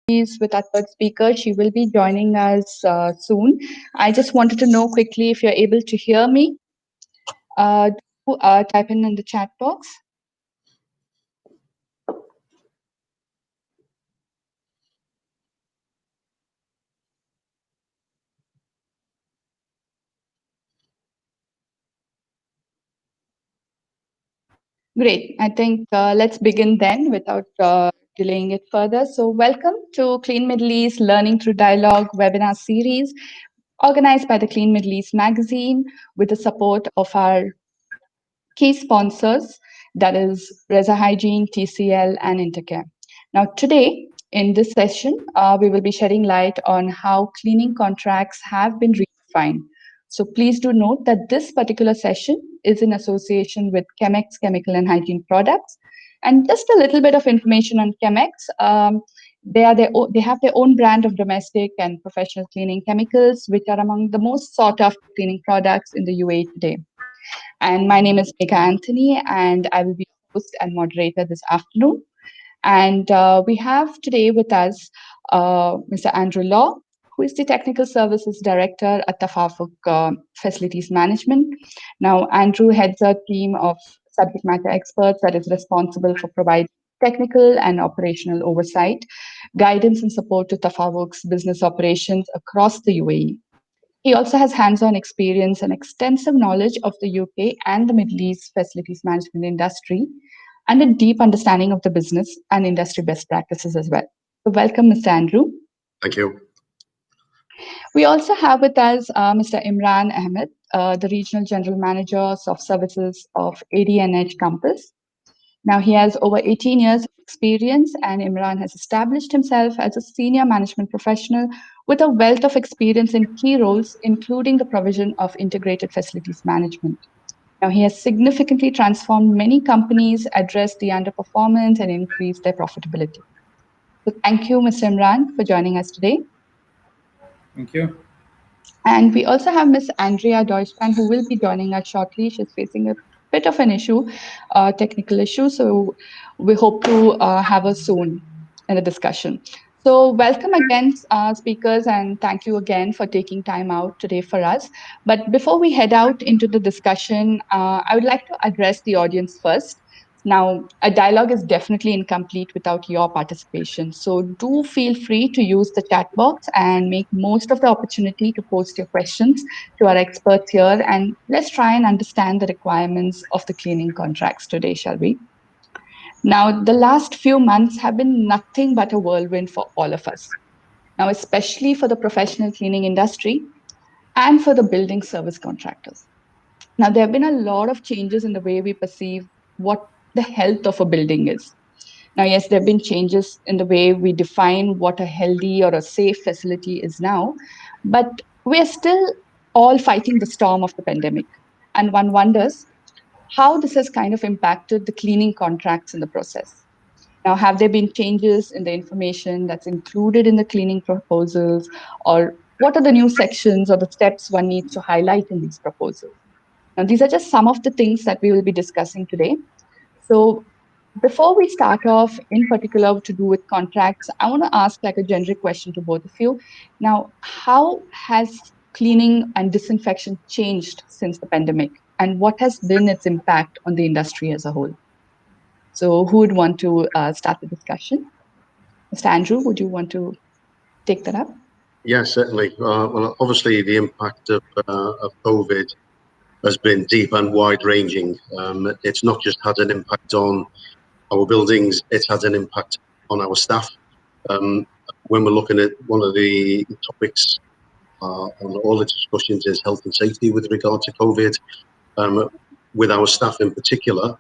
Is with our third speaker. She will be joining us soon. I just wanted to know quickly if you're able to hear me. Type in the chat box. Great. I think let's begin then without delaying it further. So, welcome to Clean Middle East Learning Through Dialogue webinar series organized by the Clean Middle East magazine with the support of our key sponsors, that is Reza Hygiene, TCL, and Intercare. Now, today in this session, we will be shedding light on how cleaning contracts have been redefined. So please do note that this particular session is in association with Chemex Chemical and Hygiene Products. And just a little bit of information on Chemex. They have their own brand of domestic and professional cleaning chemicals, which are among the most sought after cleaning products in the UAE today. And my name is Mika Anthony, and I will be host and moderator this afternoon. And we have today with us Mr. Andrew Law, who is the Technical Services Director at Tafawuk Facilities Management. Now, Andrew heads a team of subject matter experts that is responsible for providing technical and operational oversight, guidance and support to Tafawuk's business operations across the UAE. He also has hands-on experience and extensive knowledge of the UK and the Middle East facilities management industry, and a deep understanding of the business and industry best practices as well. So welcome, Mr. Andrew. Thank you. We also have with us Mr. Imran Ahmed, the Regional General Manager of Services of ADNH Campus. Now, he has over 18 years of experience, and Imran has established himself as a senior management professional with a wealth of experience in key roles, including the provision of integrated facilities management. Now, he has significantly transformed many companies, addressed the underperformance, and increased their profitability. So thank you, Mr. Imran, for joining us today. Thank you. And we also have Ms. Andrea Deutschmann, who will be joining us shortly. She's facing a bit of an issue, technical issue. So we hope to have her soon in the discussion. So welcome again, speakers, and thank you again for taking time out today for us. But before we head out into the discussion, I would like to address the audience first. Now, a dialogue is definitely incomplete without your participation. So do feel free to use the chat box and make most of the opportunity to post your questions to our experts here. And let's try and understand the requirements of the cleaning contracts today, shall we? Now, the last few months have been nothing but a whirlwind for all of us. Now, especially for the professional cleaning industry and for the building service contractors. Now, there have been a lot of changes in the way we perceive what the health of a building is. Now, yes, there have been changes in the way we define what a healthy or a safe facility is now, but we're still all fighting the storm of the pandemic. And one wonders how this has kind of impacted the cleaning contracts in the process. Now, have there been changes in the information that's included in the cleaning proposals, or what are the new sections or the steps one needs to highlight in these proposals? Now, these are just some of the things that we will be discussing today. So before we start off in particular to do with contracts, I want to ask like a generic question to both of you. Now, how has cleaning and disinfection changed since the pandemic? And what has been its impact on the industry as a whole? So who would want to start the discussion? Mr. Andrew, would you want to take that up? Yes, certainly. Well, obviously the impact of COVID has been deep and wide-ranging. It's not just had an impact on our buildings, it's had an impact on our staff. When we're looking at one of the topics on all the discussions is health and safety with regard to COVID. With our staff in particular,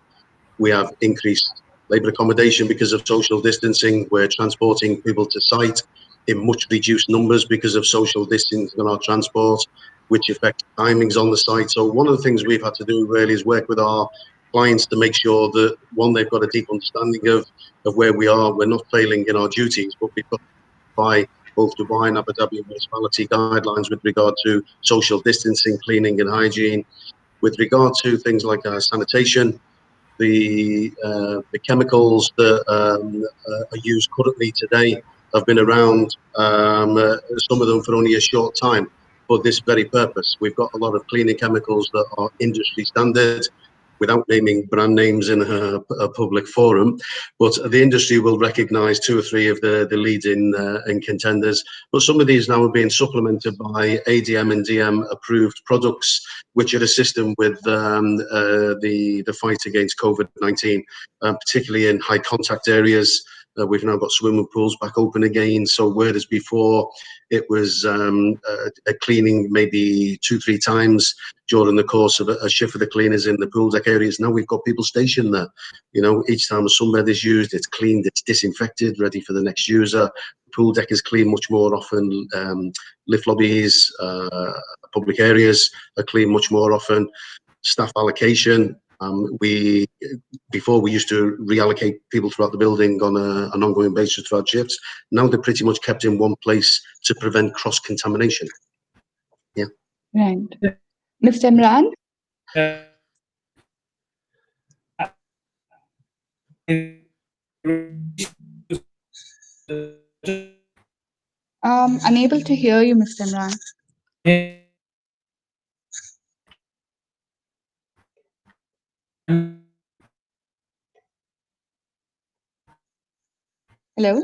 we have increased labour accommodation because of social distancing. We're transporting people to site in much reduced numbers because of social distancing on our transport, which affects timings on the site. So one of the things we've had to do really is work with our clients to make sure that, one, they've got a deep understanding of where we are. We're not failing in our duties, but we've got by both Dubai and Abu Dhabi municipality guidelines with regard to social distancing, cleaning and hygiene. With regard to things like sanitation, the chemicals that are used currently today have been around, some of them for only a short time, for this very purpose. We've got a lot of cleaning chemicals that are industry standard, without naming brand names in a public forum, but the industry will recognise 2 or 3 of the leading contenders. But some of these now are being supplemented by ADM and DM approved products, which are assisting with the fight against COVID-19, particularly in high contact areas. We've now got swimming pools back open again. So whereas before it was a cleaning maybe 2-3 times during the course of a shift for the cleaners in the pool deck areas, now we've got people stationed there. You know, each time a sunbed is used, it's cleaned, it's disinfected, ready for the next user. Pool deck is cleaned much more often. Lift lobbies, public areas are cleaned much more often. Staff allocation. Before we used to reallocate people throughout the building on an ongoing basis throughout shifts. Now they're pretty much kept in one place to prevent cross-contamination. Yeah. Right. Mr. Imran? Unable to hear you, Mr. Imran. Hello?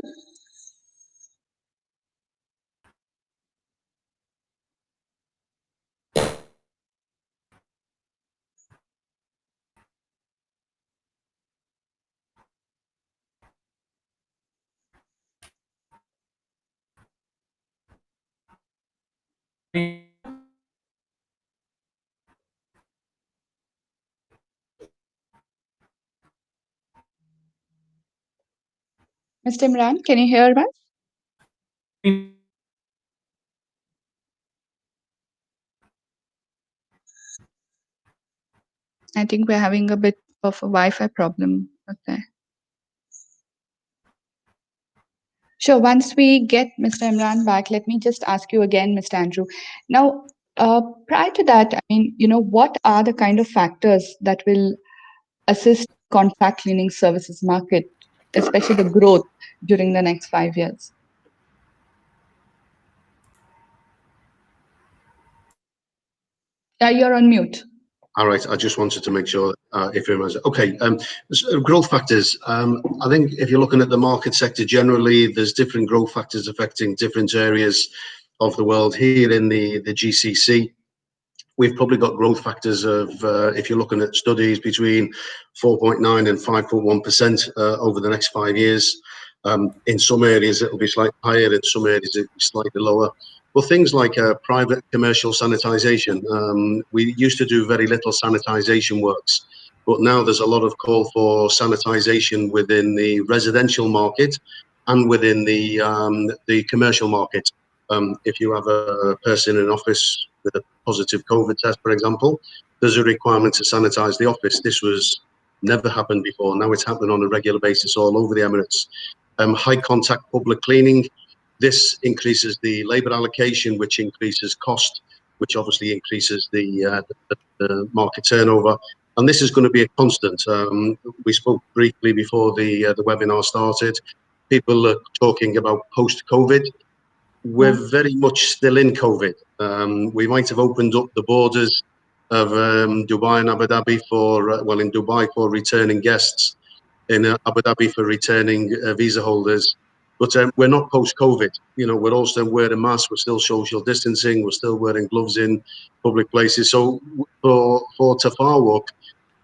Mr. Imran, can you hear us? I think we're having a bit of a Wi-Fi problem. Okay. Sure. Once we get Mr. Imran back, let me just ask you again, Mr. Andrew. Now, prior to that, I mean, what are the kind of factors that will assist contract cleaning services market, especially the growth during the next 5 years? You're on mute. All right, I just wanted to make sure if everyone's okay. So growth factors. I think if you're looking at the market sector generally, there's different growth factors affecting different areas of the world. Here in the GCC, we've probably got growth factors of, if you're looking at studies, between 4.9 and 5.1% over the next 5 years. In some areas, it'll be slightly higher. In some areas, it'll be slightly lower. Well, things like private commercial sanitisation. We used to do very little sanitisation works, but now there's a lot of call for sanitisation within the residential market and within the commercial market. If you have a person in an office with a positive COVID test, for example, there's a requirement to sanitise the office. This was never happened before. Now it's happening on a regular basis all over the Emirates. High contact public cleaning. This increases the labour allocation, which increases cost, which obviously increases the market turnover. And this is going to be a constant. We spoke briefly before the webinar started. People are talking about post-COVID. We're very much still in COVID. We might have opened up the borders of Dubai and Abu Dhabi in Dubai for returning guests, in Abu Dhabi for returning visa holders. But we're not post-COVID. We're all still wearing masks. We're still social distancing. We're still wearing gloves in public places. So for Tafarwuk,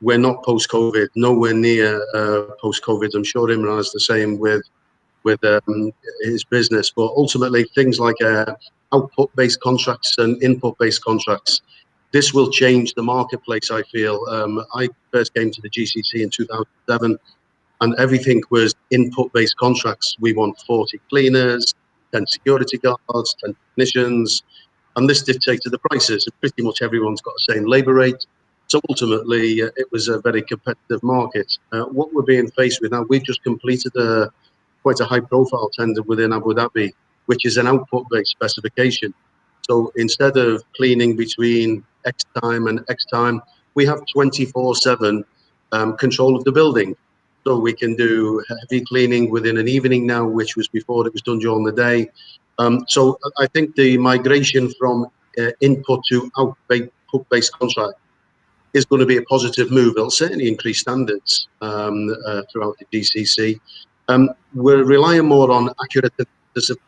we're not post-COVID, nowhere near post-COVID. I'm sure Imran is the same with his business. But ultimately, things like output-based contracts and input-based contracts, this will change the marketplace, I feel. I first came to the GCC in 2007. And everything was input-based contracts. We want 40 cleaners, 10 security guards, 10 technicians, and this dictated the prices. Pretty much everyone's got the same labour rate. So ultimately, it was a very competitive market. What we're being faced with now, we've just completed quite a high-profile tender within Abu Dhabi, which is an output-based specification. So instead of cleaning between X time and X time, we have 24/7 control of the building. So we can do heavy cleaning within an evening now, which was before it was done during the day. So I think the migration from input to output-based contract is going to be a positive move. It'll certainly increase standards throughout the GCC. We're relying more on accurate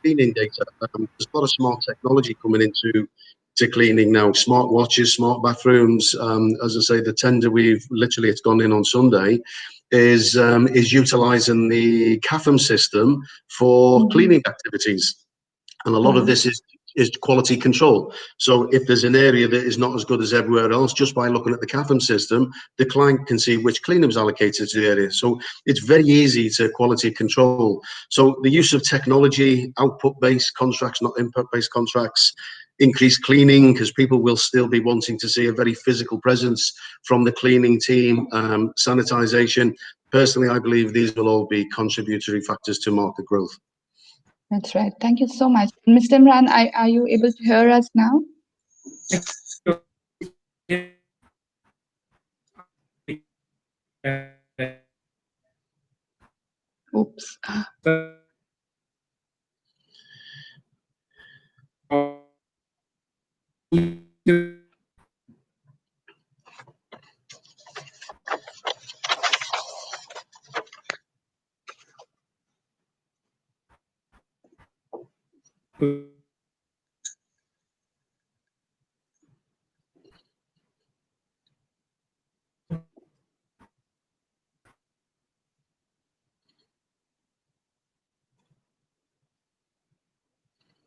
cleaning data. There's a lot of smart technology coming into cleaning now. Smart watches, smart bathrooms. As I say, the tender it's gone in on Sunday, is utilising the CAFM system for cleaning activities, and a lot of this is quality control. So if there's an area that is not as good as everywhere else, just by looking at the CAFM system, the client can see which cleaner is allocated to the area. So it's very easy to quality control. So the use of technology, output-based contracts, not input-based contracts, increased cleaning, because people will still be wanting to see a very physical presence from the cleaning team, sanitization. Personally, I believe these will all be contributory factors to market growth. That's right. Thank you so much. Mr. Imran, are you able to hear us now? Oops.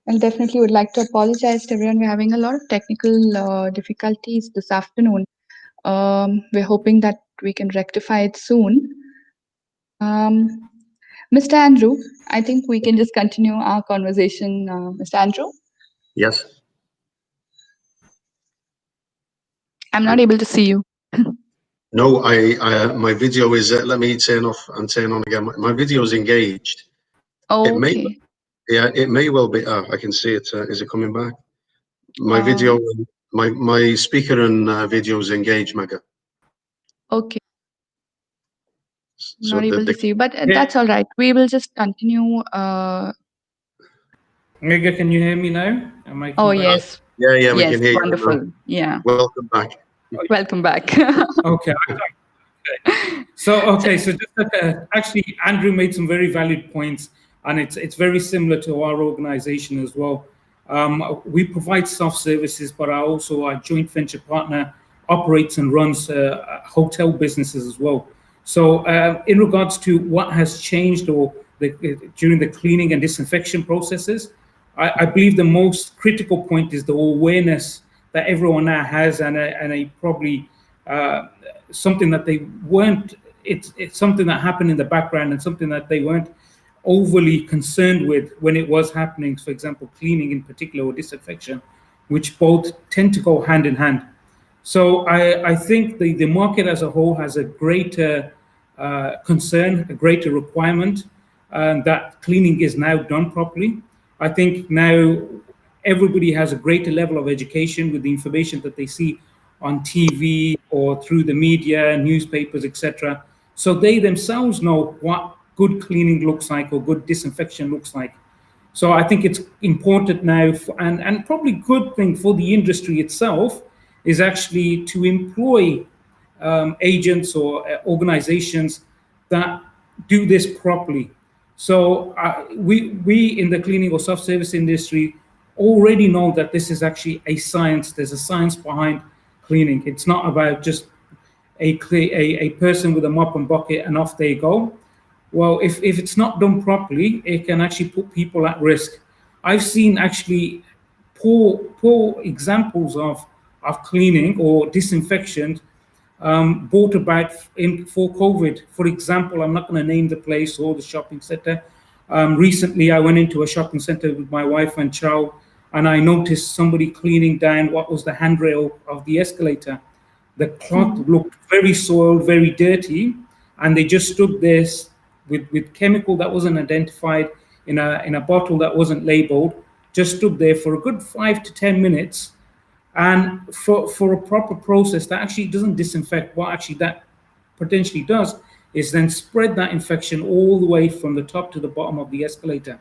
I definitely would like to apologize to everyone. We're having a lot of technical difficulties this afternoon. We're hoping that we can rectify it soon. Mr. Andrew, I think we can just continue our conversation. Mr. Andrew? Yes. I'm not able to see you. No, my video is, let me turn off and turn on again. My video is engaged. Oh, it may, okay. yeah, it may well be. I can see it. Is it coming back? My video, my speaker and video is engaged, Mega. Okay. So not able to see you, but that's all right. We will just continue. Mega, can you hear me now? Am I? Oh, yes. Yeah, we yes, can hear wonderful. you. Yeah. Welcome back. Welcome back. Okay. So just actually, Andrew made some very valid points, and it's very similar to our organization as well. We provide soft services, but our joint venture partner operates and runs hotel businesses as well. So in regards to what has changed during the cleaning and disinfection processes, I believe the most critical point is the awareness that everyone now has, and a probably something that they weren't. It's something that happened in the background, and something that they weren't overly concerned with when it was happening. For example, cleaning in particular, or disinfection, which both tend to go hand in hand. So I think the market as a whole has a greater concern, a greater requirement, that cleaning is now done properly. I think now everybody has a greater level of education with the information that they see on TV or through the media, newspapers, etc. So they themselves know what good cleaning looks like or good disinfection looks like. So I think it's important now, and probably good thing for the industry itself, is actually to employ agents or organizations that do this properly. So we in the cleaning or soft service industry already know that this is actually a science. There's a science behind cleaning. It's not about just a person with a mop and bucket and off they go. Well, if it's not done properly, it can actually put people at risk. I've seen actually poor examples of cleaning or disinfection brought about for COVID. For example, I'm not going to name the place or the shopping center. Recently, I went into a shopping center with my wife and child, and I noticed somebody cleaning down what was the handrail of the escalator. The cloth looked very soiled, very dirty, and they just stood there with chemical that wasn't identified in a bottle that wasn't labeled, just stood there for a good 5 to 10 minutes. And for a proper process that actually doesn't disinfect, what actually that potentially does is then spread that infection all the way from the top to the bottom of the escalator.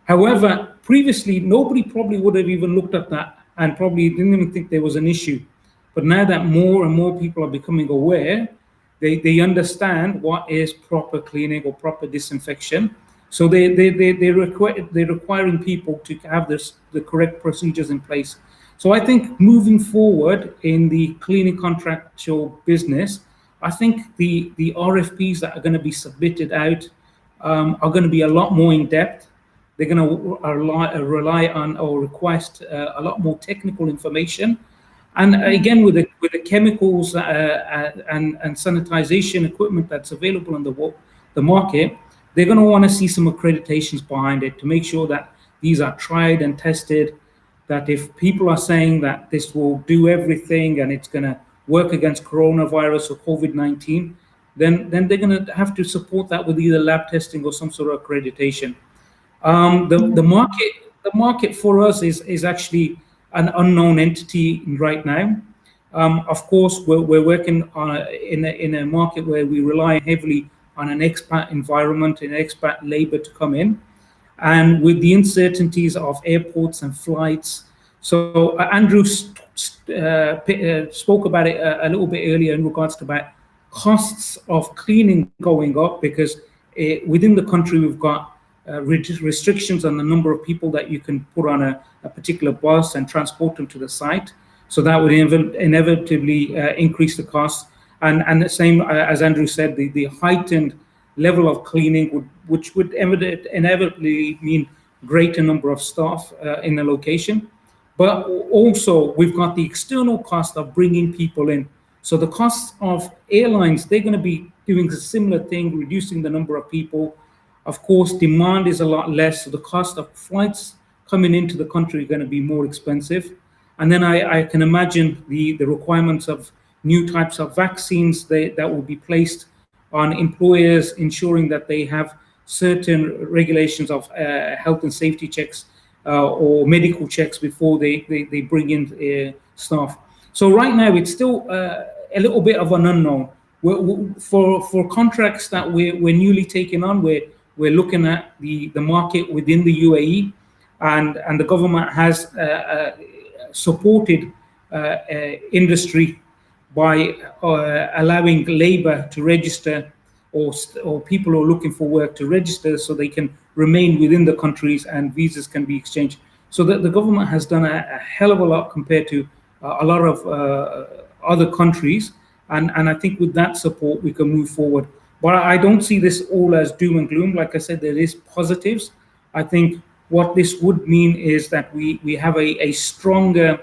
However, previously, nobody probably would have even looked at that and probably didn't even think there was an issue. But now that more and more people are becoming aware, they understand what is proper cleaning or proper disinfection. So they're requiring people to have the correct procedures in place. So I think moving forward in the cleaning contractual business, I think the RFPs that are going to be submitted out are going to be a lot more in depth. They're going to rely on or request a lot more technical information. And again, with the chemicals and sanitization equipment that's available on the market, they're going to want to see some accreditations behind it to make sure that these are tried and tested, that if people are saying that this will do everything and it's going to work against coronavirus or COVID-19, then they're going to have to support that with either lab testing or some sort of accreditation. The market for us is actually an unknown entity right now. Of course, we're working in a market where we rely heavily on an expat environment and expat labor to come in, and with the uncertainties of airports and flights. So Andrew spoke about it a little bit earlier in regards to about costs of cleaning going up, because within the country we've got restrictions on the number of people that you can put on a particular bus and transport them to the site. So that would inevitably increase the cost. And the same, as Andrew said, the heightened level of cleaning which would inevitably mean greater number of staff in the location. But also we've got the external cost of bringing people in. So the costs of airlines, they're going to be doing a similar thing, reducing the number of people. Of course, demand is a lot less, so the cost of flights coming into the country are going to be more expensive. And then I can imagine the requirements of new types of vaccines that will be placed on employers, ensuring that they have certain regulations of health and safety checks or medical checks before they bring in staff. So right now, it's still a little bit of an unknown. For contracts that we're newly taking on, we're looking at the market within the UAE, and the government has supported industry by allowing labor to register, or people who are looking for work to register, so they can remain within the countries and visas can be exchanged. So that the government has done a hell of a lot compared to a lot of other countries, and I think with that support we can move forward. But I don't see this all as doom and gloom. Like I said, there is positives. I think what this would mean is that we have a stronger,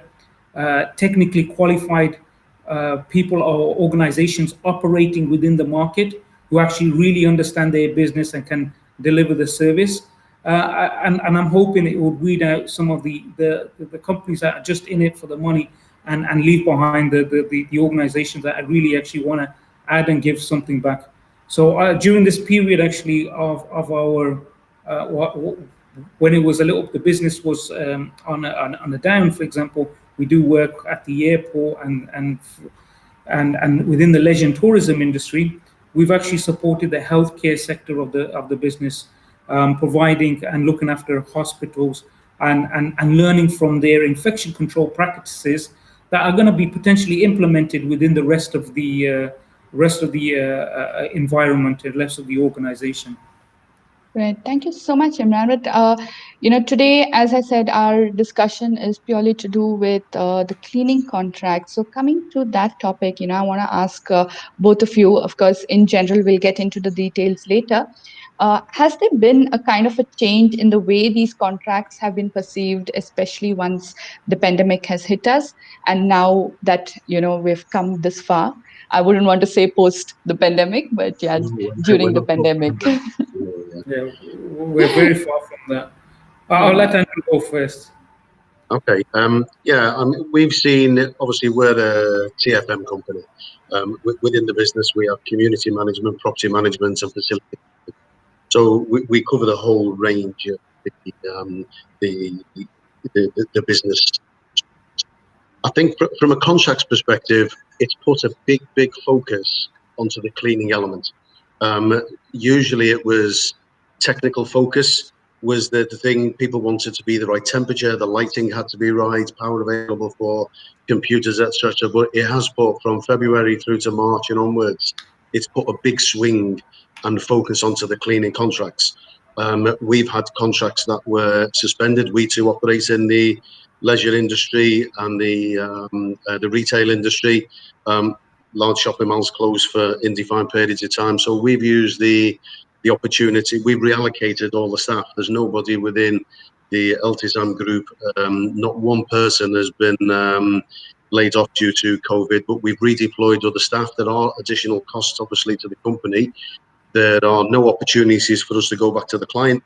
technically qualified people or organizations operating within the market who actually really understand their business and can deliver the service. And I'm hoping it will weed out some of the companies that are just in it for the money and leave behind the organizations that really actually want to add and give something back. So during this period, actually, of our when it was the business was on a down, for example, we do work at the airport and within the leisure and tourism industry. We've actually supported the healthcare sector of the business, providing and looking after hospitals and learning from their infection control practices that are going to be potentially implemented within the rest of the environment and rest of the organization. Right. Thank you so much, Imran. But, today, as I said, our discussion is purely to do with the cleaning contract. So coming to that topic, I want to ask both of you, of course, in general, we'll get into the details later. Has there been a kind of a change in the way these contracts have been perceived, especially once the pandemic has hit us? And now that, we've come this far, I wouldn't want to say post the pandemic, but yeah, during the pandemic. Yeah, we're very far from that. I'll let Andrew go first. Okay. We've seen, obviously, we're a TFM company. Within the business, we have community management, property management, and facility. So we cover the whole range of the business. I think from a contracts perspective, it's put a big focus onto the cleaning element. Usually it was technical focus was the thing. People wanted to be the right temperature, the lighting had to be right, power available for computers, etc. But it has put, from February through to March and onwards, it's put a big swing and focus onto the cleaning contracts. We've had contracts that were suspended. We too operate in the leisure industry and the retail industry. Large shopping malls closed for indefined periods of time. So we've used the opportunity. We've reallocated all the staff. There's nobody within the Eltisam group. Not one person has been laid off due to COVID, but we've redeployed other staff. There are additional costs, obviously, to the company. There are no opportunities for us to go back to the client.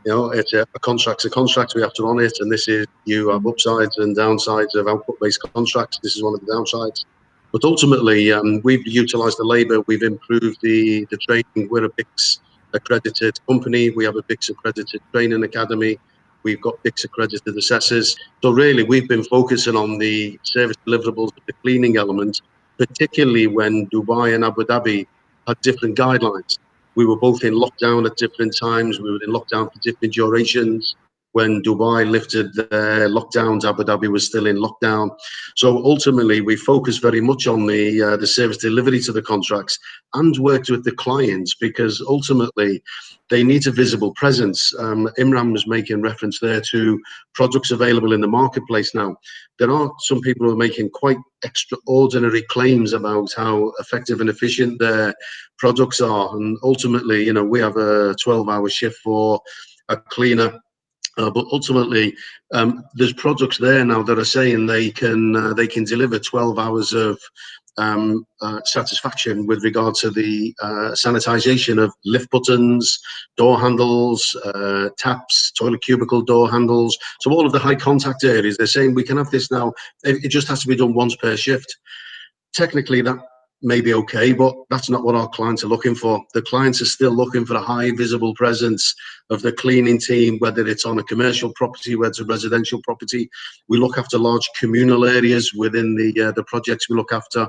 You know, it's a contract's a contract. We have to honor it, and this is, you have upsides and downsides of output-based contracts. This is one of the downsides. But ultimately, we've utilised the labour. We've improved the training. We're a BICS accredited company. We have a BICS accredited training academy. We've got BICS accredited assessors. So really, we've been focusing on the service deliverables, the cleaning element, particularly when Dubai and Abu Dhabi had different guidelines. We were both in lockdown at different times. We were in lockdown for different durations. When Dubai lifted their lockdowns, Abu Dhabi was still in lockdown. So ultimately, we focused very much on the service delivery to the contracts and worked with the clients, because ultimately they need a visible presence. Imran was making reference there to products available in the marketplace now. There are some people who are making quite extraordinary claims about how effective and efficient their products are. And ultimately, you know, we have a 12-hour shift for a cleaner. But ultimately, there's products there now that are saying they can deliver 12 hours of satisfaction with regard to the sanitization of lift buttons, door handles, taps, toilet cubicle door handles. So all of the high contact areas, they're saying we can have this now. It just has to be done once per shift. Technically, that may be okay, but that's not what our clients are looking for. The clients are still looking for a high visible presence of the cleaning team, whether it's on a commercial property, whether it's a residential property. We look after large communal areas within the projects we look after.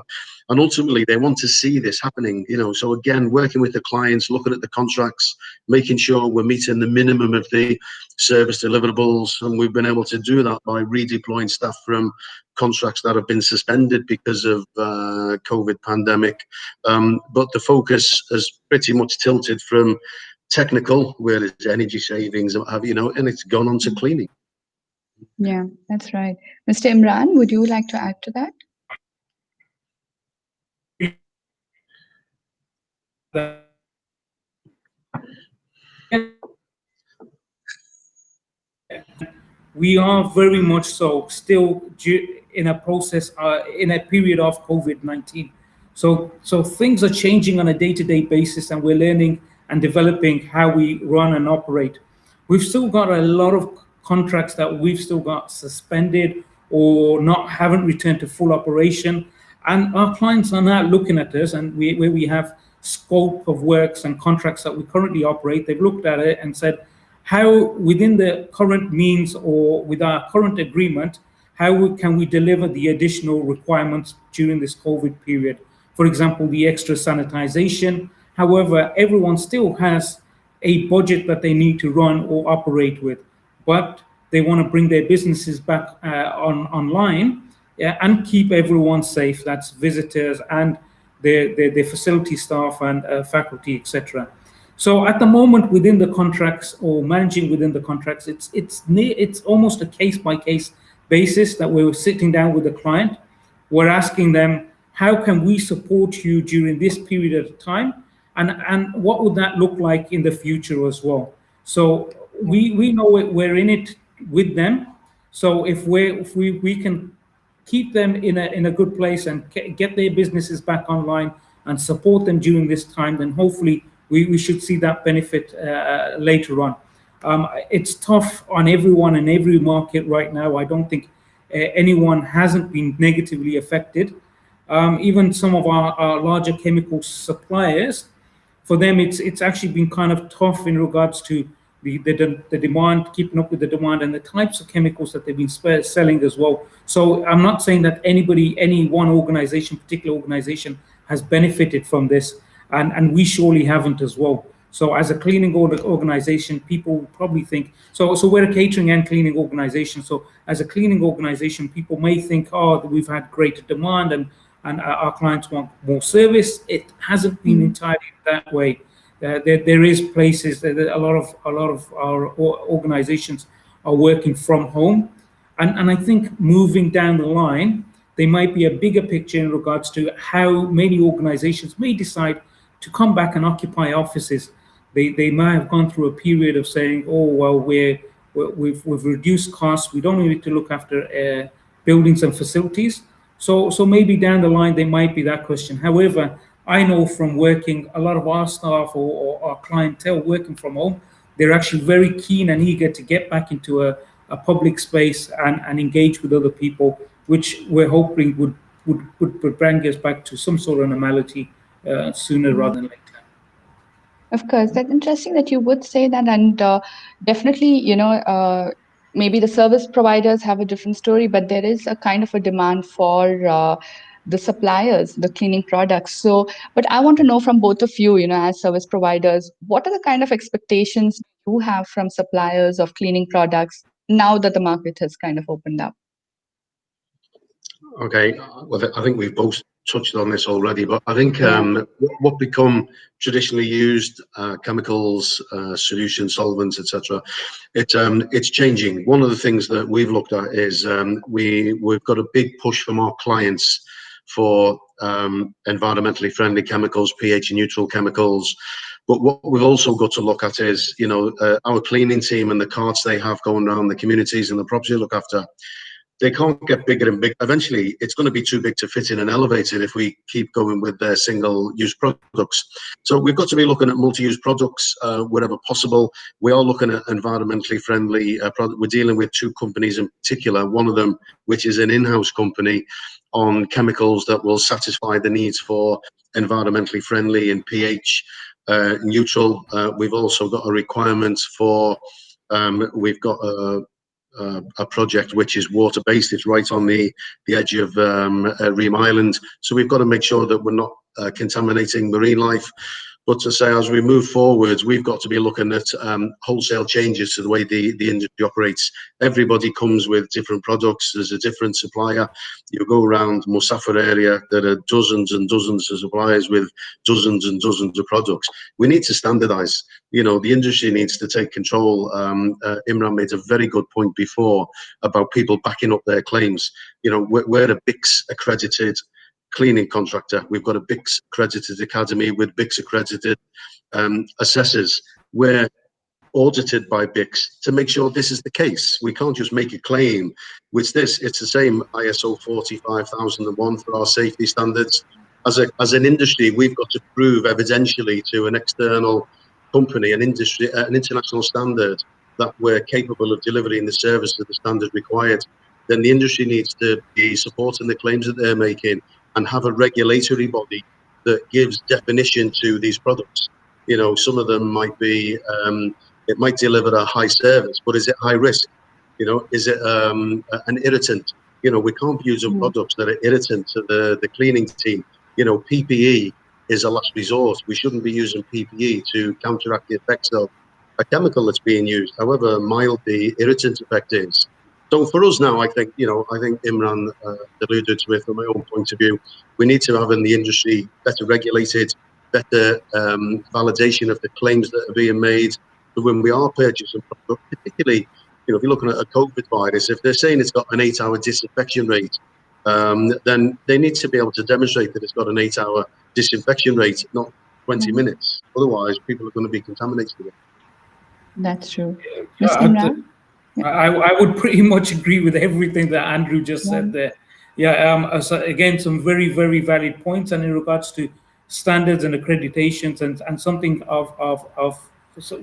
And ultimately, they want to see this happening, you know. So again, working with the clients, looking at the contracts, making sure we're meeting the minimum of the service deliverables. And we've been able to do that by redeploying staff from contracts that have been suspended because of COVID pandemic. But the focus has pretty much tilted from technical, where it's energy savings, and what have you, know, and it's gone on to cleaning. Yeah, that's right. Mr. Imran, would you like to add to that? We are very much so still in a process, in a period of COVID-19. So things are changing on a day-to-day basis, and we're learning and developing how we run and operate. We've still got a lot of contracts that we've still got suspended or haven't returned to full operation. And our clients are now looking at us, and where we have scope of works and contracts that we currently operate, they've looked at it and said, how within the current means or with our current agreement, how can we deliver the additional requirements during this COVID period? For example, the extra sanitization. However, everyone still has a budget that they need to run or operate with, but they want to bring their businesses back online, and keep everyone safe. That's visitors and their facility staff and faculty, etc. So at the moment, within the contracts or managing within the contracts, it's almost a case-by-case basis that we're sitting down with the client. We're asking them, how can we support you during this period of time? And what would that look like in the future as well? So we know we're in it with them. So if we can keep them in a good place and get their businesses back online and support them during this time, then hopefully we should see that benefit later on. It's tough on everyone in every market right now. I don't think anyone hasn't been negatively affected. Even some of our larger chemical suppliers, for them it's actually been kind of tough in regards to the demand, keeping up with the demand and the types of chemicals that they've been selling as well. So I'm not saying that any one organization, particular organization, has benefited from this. and we surely haven't as well. So as a cleaning organization, people probably think, so we're a catering and cleaning organization. So as a cleaning organization, people may think, oh, we've had greater demand and our clients want more service. It hasn't been entirely that way. There is places that a lot of our organizations are working from home. And I think moving down the line, there might be a bigger picture in regards to how many organizations may decide to come back and occupy offices. They might have gone through a period of saying, oh, well, we've reduced costs. We don't need to look after buildings and facilities. So maybe down the line, there might be that question. However, I know from working, a lot of our staff or our clientele working from home, they're actually very keen and eager to get back into a public space and engage with other people, which we're hoping would bring us back to some sort of normality sooner rather than later. Of course, that's interesting that you would say that, and definitely, maybe the service providers have a different story, but there is a kind of a demand for the suppliers, the cleaning products. So, but I want to know from both of you, as service providers, what are the kind of expectations you have from suppliers of cleaning products now that the market has kind of opened up? Okay, well, I think we've both touched on this already, but I think what become traditionally used chemicals, solutions, solvents, etc. It's changing. One of the things that we've looked at is we've got a big push from our clients for environmentally friendly chemicals, pH neutral chemicals. But what we've also got to look at is, our cleaning team and the carts they have going around the communities and the property they look after. They can't get bigger and bigger. Eventually, it's going to be too big to fit in an elevator if we keep going with their single-use products. So we've got to be looking at multi-use products wherever possible. We are looking at environmentally friendly product. We're dealing with two companies in particular, one of them which is an in-house company on chemicals that will satisfy the needs for environmentally friendly and pH neutral. We've also got a requirement for, we've got a project which is water-based. It's right on the edge of Ream Island. So we've got to make sure that we're not contaminating marine life. But to say, as we move forward, we've got to be looking at wholesale changes to the way the industry operates. Everybody comes with different products. There's a different supplier. You go around Musafir area, there are dozens and dozens of suppliers with dozens and dozens of products. We need to standardize. The industry needs to take control. Imran made a very good point before about people backing up their claims. We're a BICS accredited cleaning contractor. We've got a BICS accredited academy with BICS accredited assessors. We're audited by BICS to make sure this is the case. We can't just make a claim with this. It's the same ISO 45001 for our safety standards. As an industry, we've got to prove evidentially to an external company, an international standard, that we're capable of delivering the service to the standard required. Then the industry needs to be supporting the claims that they're making and have a regulatory body that gives definition to these products. Some of them might be, it might deliver a high service, but is it high risk? Is it an irritant? We can't be using products that are irritant to the cleaning team. PPE is a last resort. We shouldn't be using PPE to counteract the effects of a chemical that's being used, however mild the irritant effect is. So for us now, I think Imran alluded to it from my own point of view. We need to have in the industry better regulated, better validation of the claims that are being made. So when we are purchasing products, particularly, if you're looking at a COVID virus, if they're saying it's got an 8-hour disinfection rate, then they need to be able to demonstrate that it's got an 8-hour disinfection rate, not 20 minutes. Otherwise, people are going to be contaminated with it. That's true. I would pretty much agree with everything that Andrew just said there. So again, some very, very valid points. And in regards to standards and accreditations and something of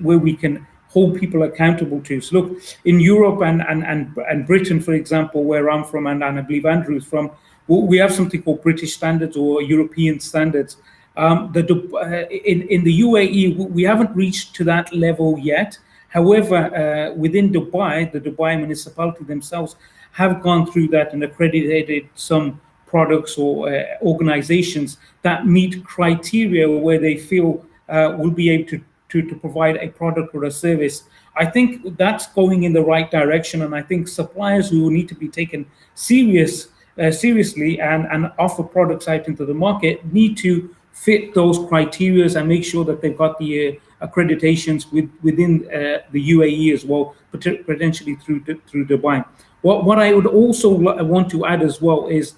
where we can hold people accountable to. So look, in Europe and Britain, for example, where I'm from, and I believe Andrew's from, we have something called British standards or European standards. In the UAE, we haven't reached to that level yet. However, within Dubai, the Dubai municipality themselves have gone through that and accredited some products or organizations that meet criteria where they feel will be able to provide a product or a service. I think that's going in the right direction, and I think suppliers who need to be taken seriously and offer products out into the market need to fit those criteria and make sure that they've got the accreditations within the UAE as well, potentially through Dubai. What I would also want to add as well is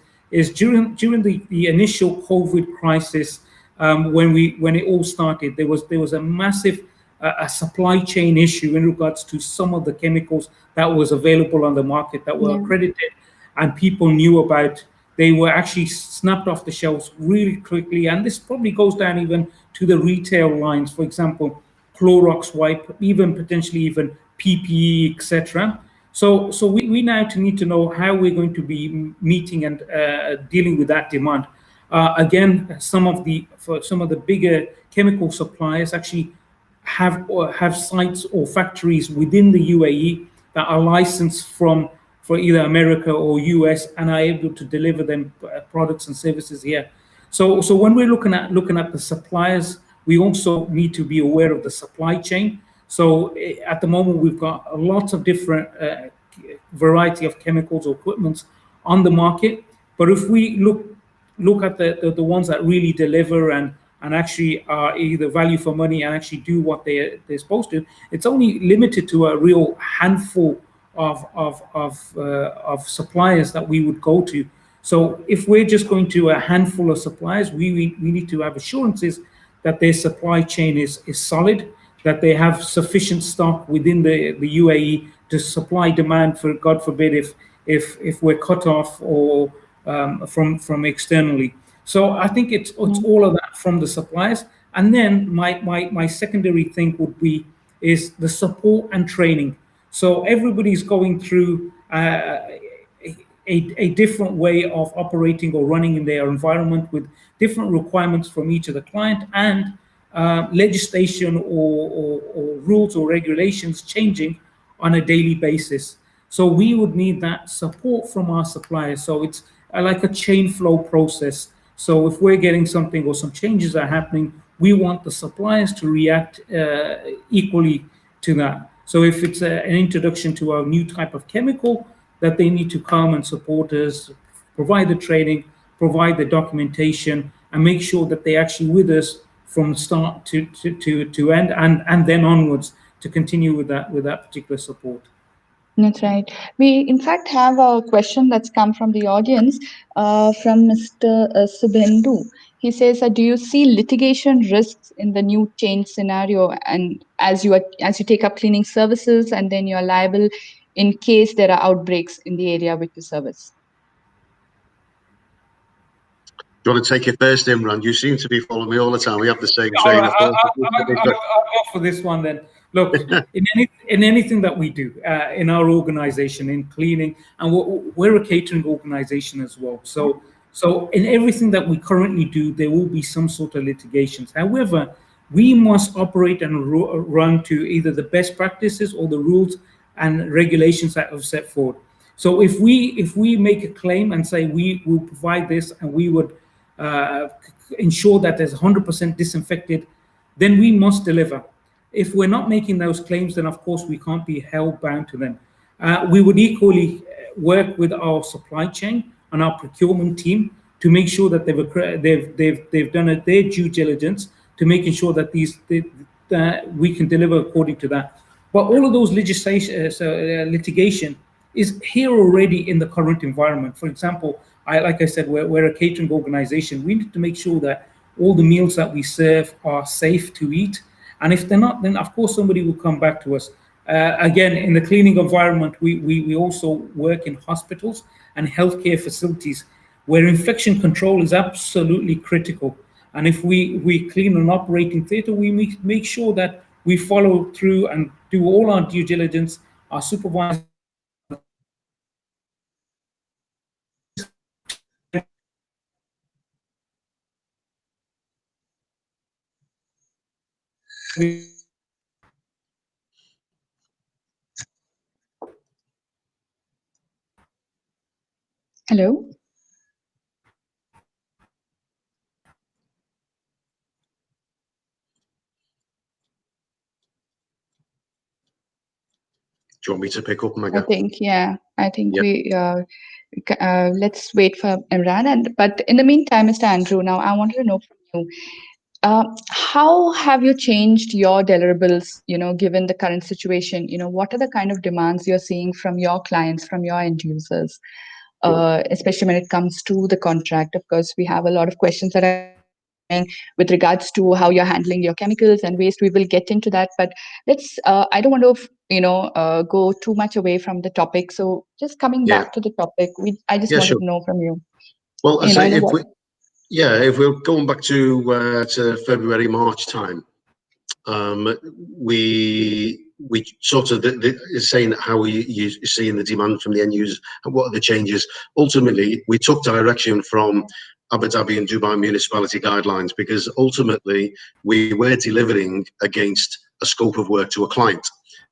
during the initial COVID crisis, when it all started, there was a massive a supply chain issue in regards to some of the chemicals that was available on the market that were accredited and people knew about. They were actually snapped off the shelves really quickly, and this probably goes down even to the retail lines. For example, Clorox wipe, even potentially even PPE, etc. So we now need to know how we're going to be meeting and dealing with that demand. Again, some of the bigger chemical suppliers actually have sites or factories within the UAE that are licensed for either America or US and are able to deliver them products and services here. So when we're looking at the suppliers, we also need to be aware of the supply chain. So at the moment, we've got lots of different variety of chemicals or equipments on the market. But if we look at the ones that really deliver and actually are either value for money and actually do what they're supposed to, it's only limited to a real handful of suppliers that we would go to. So if we're just going to a handful of suppliers, we need to have assurances that their supply chain is solid, that they have sufficient stock within the UAE to supply demand for, God forbid, if we're cut off or from externally. So I think it's all of that from the suppliers. And then my secondary thing would be is the support and training. So everybody's going through a different way of operating or running in their environment with different requirements from each of the client and legislation or rules or regulations changing on a daily basis. So we would need that support from our suppliers. So it's like a chain flow process. So if we're getting something or some changes are happening, we want the suppliers to react equally to that. So if it's an introduction to a new type of chemical, that they need to come and support us, provide the training, provide the documentation, and make sure that they're actually with us from start to end and then onwards to continue with that particular support. That's right. We, in fact, have a question that's come from the audience from Mr. Subhendu. He says, "Do you see litigation risks in the new change scenario? And as you take up cleaning services, and then you are liable in case there are outbreaks in the area which you service?" Do you want to take it first, Imran? You seem to be following me all the time. We have the same All train right, of thought. I'll go for this one then. Look, in anything that we do in our organization, in cleaning, and we're a catering organization as well. So in everything that we currently do, there will be some sort of litigations. However, we must operate and run to either the best practices or the rules and regulations that are set forward. So if we make a claim and say we will provide this and we would ensure that there's 100% disinfected, then we must deliver. If we're not making those claims, then of course we can't be held bound to them. We would equally work with our supply chain and our procurement team to make sure that they've done their due diligence to making sure that we can deliver according to that. But all of those litigation is here already in the current environment. For example, like I said, we're a catering organization. We need to make sure that all the meals that we serve are safe to eat. And if they're not, then of course somebody will come back to us. Again, in the cleaning environment, we also work in hospitals and healthcare facilities where infection control is absolutely critical. And if we clean an operating theater, we make sure that we follow through and do all our due diligence. Our supervisors Hello? you want me to pick up, Mega? I think Yeah. we let's wait for Imran. But in the meantime, Mr. Andrew, now I wanted to know from you, how have you changed your deliverables? Given the current situation, what are the kind of demands you're seeing from your clients, from your end users? Especially when it comes to the contract. Of course, we have a lot of questions that are coming with regards to how you're handling your chemicals and waste. We will get into that, but I don't want to, go too much away from the topic. So just coming Yeah. back to the topic, I just Yeah, wanted sure. to know from you. Well, I say In what? if we're going back to February, March time, we sort of is saying how you seeing the demand from the end users and what are the changes. Ultimately, we took direction from Abu Dhabi and Dubai municipality guidelines because ultimately we were delivering against a scope of work to a client.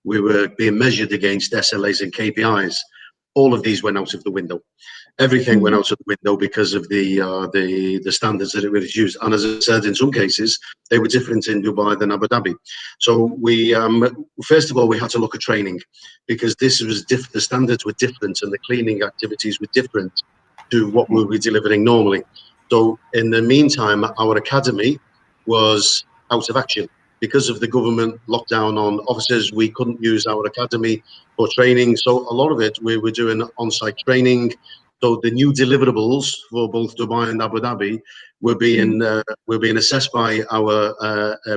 We were being measured against SLAs and KPIs. All of these went out of the window. Everything went out of the window because of the standards that it was used. And as I said, in some cases, they were different in Dubai than Abu Dhabi. So we, first of all, we had to look at training because this was the standards were different and the cleaning activities were different to what we were delivering normally. So in the meantime, our academy was out of action. Because of the government lockdown on officers, we couldn't use our academy for training. So a lot of it, we were doing on-site training. So the new deliverables for both Dubai and Abu Dhabi were being assessed by our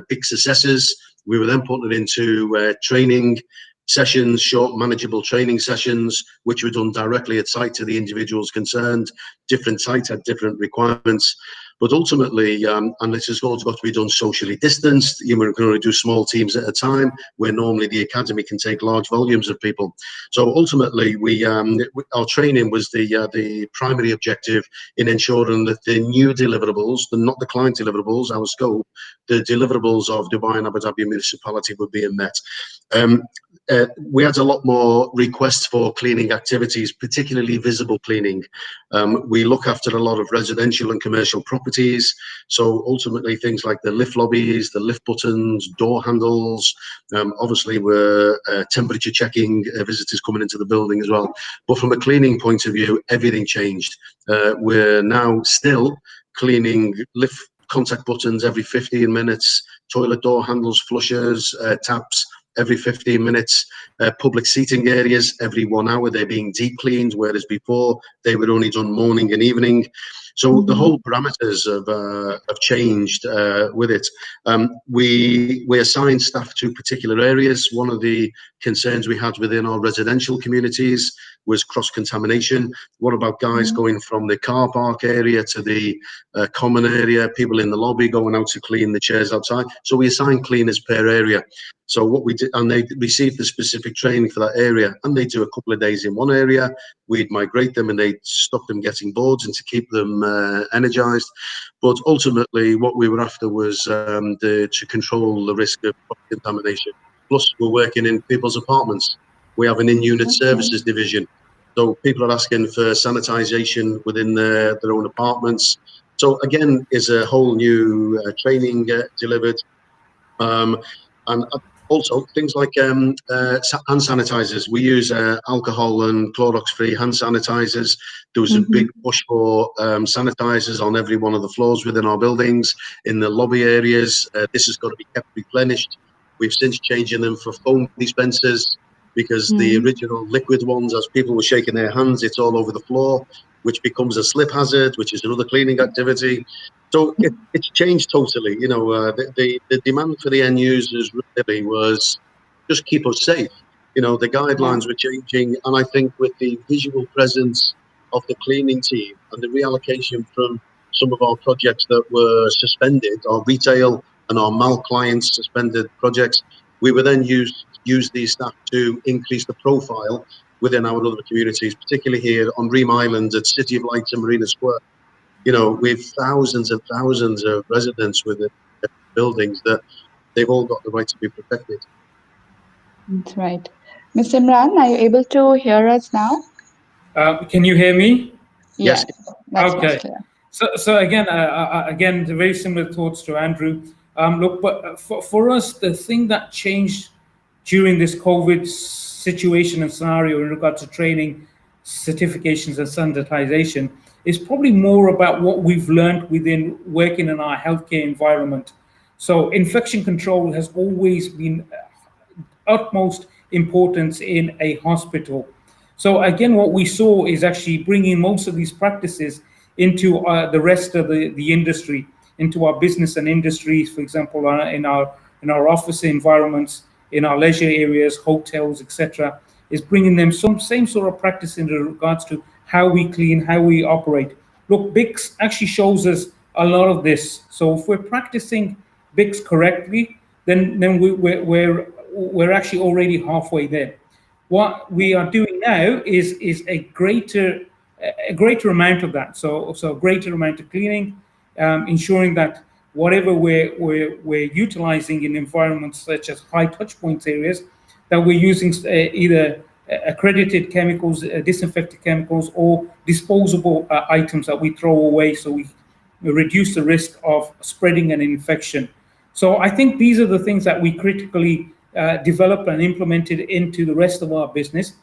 big successors. We were then putting it into training sessions, short manageable training sessions, which were done directly at site to the individuals concerned. Different sites had different requirements. But ultimately, and this has also got to be done socially distanced. You can only do small teams at a time, where normally the academy can take large volumes of people. So ultimately, our training was the primary objective in ensuring that the new deliverables, not the client deliverables, our scope, the deliverables of Dubai and Abu Dhabi municipality were being met. We had a lot more requests for cleaning activities, particularly visible cleaning. We look after a lot of residential and commercial properties. So ultimately things like the lift lobbies, the lift buttons, door handles, obviously we're temperature checking visitors coming into the building as well. But from a cleaning point of view, everything changed. We're now still cleaning lift contact buttons every 15 minutes, toilet door handles, flushers, taps, every 15 minutes, public seating areas every 1 hour, they're being deep cleaned, whereas before they were only done morning and evening. So the whole parameters have changed with it. We assign staff to particular areas. One of the concerns we had within our residential communities was cross-contamination. What about guys going from the car park area to the common area, people in the lobby going out to clean the chairs outside? So we assign cleaners per area. So what we did, and they received the specific training for that area, and they do a couple of days in one area. We'd migrate them and they'd stop them getting bored and to keep them energized. But ultimately, what we were after was to control the risk of contamination. Plus, we're working in people's apartments. We have an in-unit services division. So people are asking for sanitization within their own apartments. So again, is a whole new training delivered. And also things like hand sanitizers. We use alcohol and Clorox-free hand sanitizers. There was a big push for sanitizers on every one of the floors within our buildings, in the lobby areas. This has got to be kept replenished. We've since changing them for foam dispensers because the original liquid ones, as people were shaking their hands, it's all over the floor, which becomes a slip hazard, which is another cleaning activity. So it's changed totally. You know, the demand for the end users really was just keep us safe. You know, the guidelines were changing, and I think with the visual presence of the cleaning team and the reallocation from some of our projects that were suspended, our retail and our MAL clients suspended projects, we were then use these staff to increase the profile within our other communities, particularly here on Ream Island at City of Lights and Marina Square. You know, we've thousands and thousands of residents within buildings that they've all got the right to be protected. That's right. Mr. Imran, are you able to hear us now? Can you hear me? Yes. That's Okay. clear. So again, very similar thoughts to Andrew. Look, but for us, the thing that changed during this COVID situation and scenario in regard to training, certifications, and standardization is probably more about what we've learned within working in our healthcare environment. So infection control has always been utmost importance in a hospital. So again, what we saw is actually bringing most of these practices into the rest of the industry, into our business and industries, for example, in our office environments, in our leisure areas, hotels, etc., is bringing them some same sort of practice in regards to how we clean, how we operate. Look, BICS actually shows us a lot of this. So if we're practicing BICS correctly, then we're actually already halfway there. What we are doing now is a greater amount of that. So a greater amount of cleaning, ensuring that whatever we're utilizing in environments such as high touch points areas, that we're using either accredited chemicals, disinfected chemicals, or disposable items that we throw away, so we reduce the risk of spreading an infection. So I think these are the things that we critically developed and implemented into the rest of our business.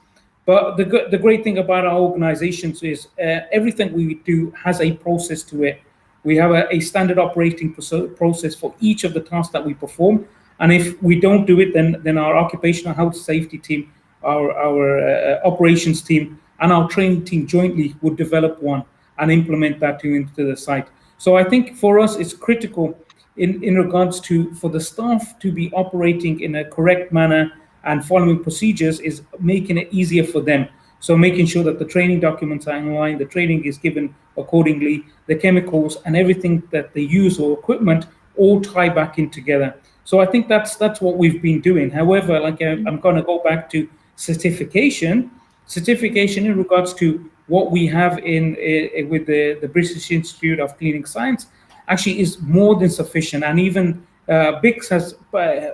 But the great thing about our organizations is everything we do has a process to it. We have a standard operating process for each of the tasks that we perform. And if we don't do it, then our occupational health safety team, our operations team, and our training team jointly would develop one and implement that into the site. So I think for us, it's critical in regards to for the staff to be operating in a correct manner and following procedures, is making it easier for them. So making sure that the training documents are in line, the training is given accordingly, the chemicals and everything that they use or equipment all tie back in together. So I think that's what we've been doing. However, like I'm going to go back to certification in regards to what we have with the British Institute of Cleaning Science actually is more than sufficient. And even BICS has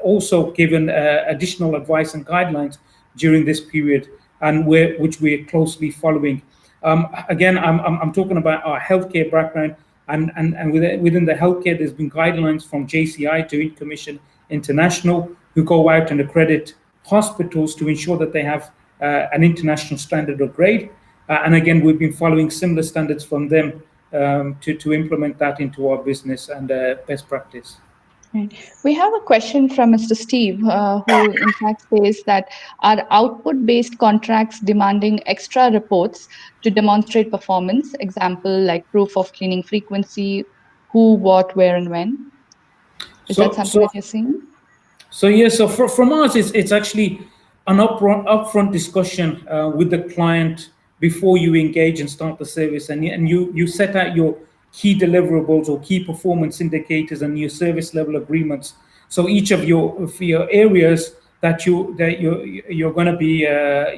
also given additional advice and guidelines during this period, and which we're closely following. Again, I'm talking about our healthcare background, and within the healthcare, there's been guidelines from JCI, Joint Commission International, who go out and accredit hospitals to ensure that they have an international standard or grade. And again, we've been following similar standards from them to implement that into our business and best practice. Right. We have a question from Mr. Steve, who in fact says that are output-based contracts demanding extra reports to demonstrate performance? Example, like proof of cleaning frequency, who, what, where, and when. Is that something that you're seeing? So yeah, so from us, it's actually an upfront discussion with the client before you engage and start the service, and you set out your key deliverables or key performance indicators and your service level agreements. So each of your areas that you're going to be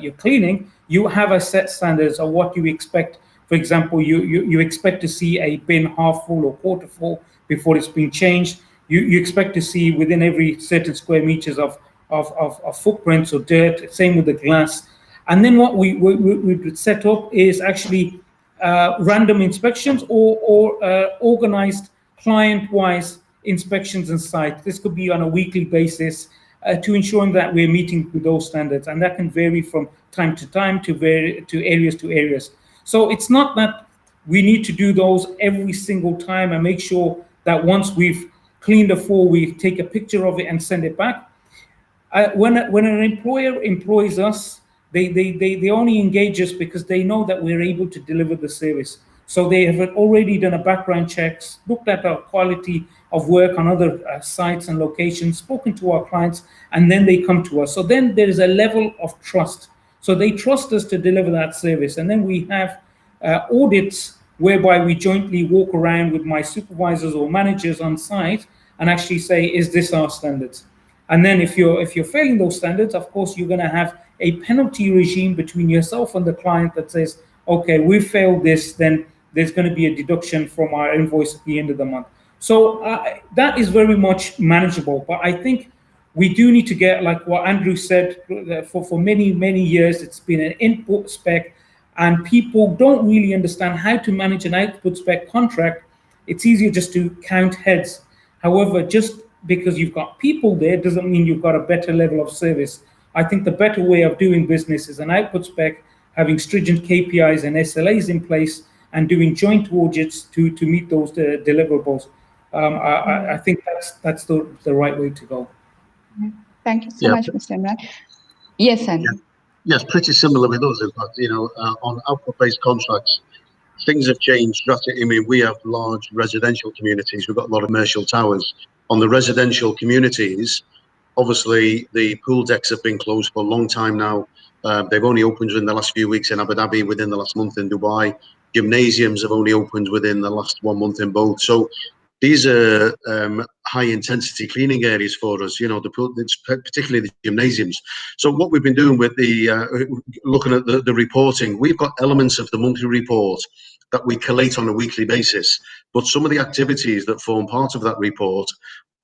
you're cleaning, you have a set standards of what you expect. For example, you expect to see a bin half full or quarter full before it's been changed. You expect to see within every certain square meters of footprints or dirt. Same with the glass. And then what we would set up is actually random inspections or organized client-wise inspections on site. This could be on a weekly basis to ensuring that we're meeting with those standards, and that can vary from time to time to areas. So it's not that we need to do those every single time and make sure that once we've cleaned the floor, we take a picture of it and send it back. When an employer employs us, they only engage us because they know that we're able to deliver the service. So they have already done a background checks, looked at our quality of work on other sites and locations, spoken to our clients, and then they come to us. So then there is a level of trust. So they trust us to deliver that service. And then we have audits whereby we jointly walk around with my supervisors or managers on site and actually say, is this our standards? And then if you're failing those standards, of course, you're going to have a penalty regime between yourself and the client that says, okay, we failed this, then there's going to be a deduction from our invoice at the end of the month. So that is very much manageable. But I think we do need to get, like what Andrew said, for many, many years, it's been an input spec, and people don't really understand how to manage an output spec contract. It's easier just to count heads. However, just because you've got people there doesn't mean you've got a better level of service. I think the better way of doing business is an output spec, having stringent KPIs and SLAs in place, and doing joint audits to meet those deliverables. I think that's the right way to go. Thank you so much, Mr. Imran. Yes, Andrew. Yes, pretty similar with us, in fact. On output-based contracts, things have changed drastically. I mean, we have large residential communities. We've got a lot of commercial towers. On the residential communities, obviously, the pool decks have been closed for a long time now. They've only opened in the last few weeks in Abu Dhabi, within the last month in Dubai. Gymnasiums have only opened within the last 1 month in both. So these are high-intensity cleaning areas for us. The pool, it's particularly the gymnasiums. So what we've been doing with looking at the reporting, we've got elements of the monthly report that we collate on a weekly basis. But some of the activities that form part of that report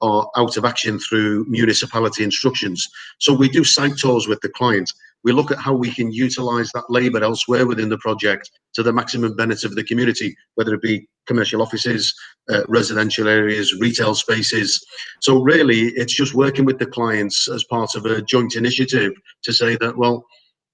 are out of action through municipality instructions. So we do site tours with the client. We look at how we can utilize that labor elsewhere within the project to the maximum benefit of the community, whether it be commercial offices, residential areas, retail spaces. So really, it's just working with the clients as part of a joint initiative to say that, well,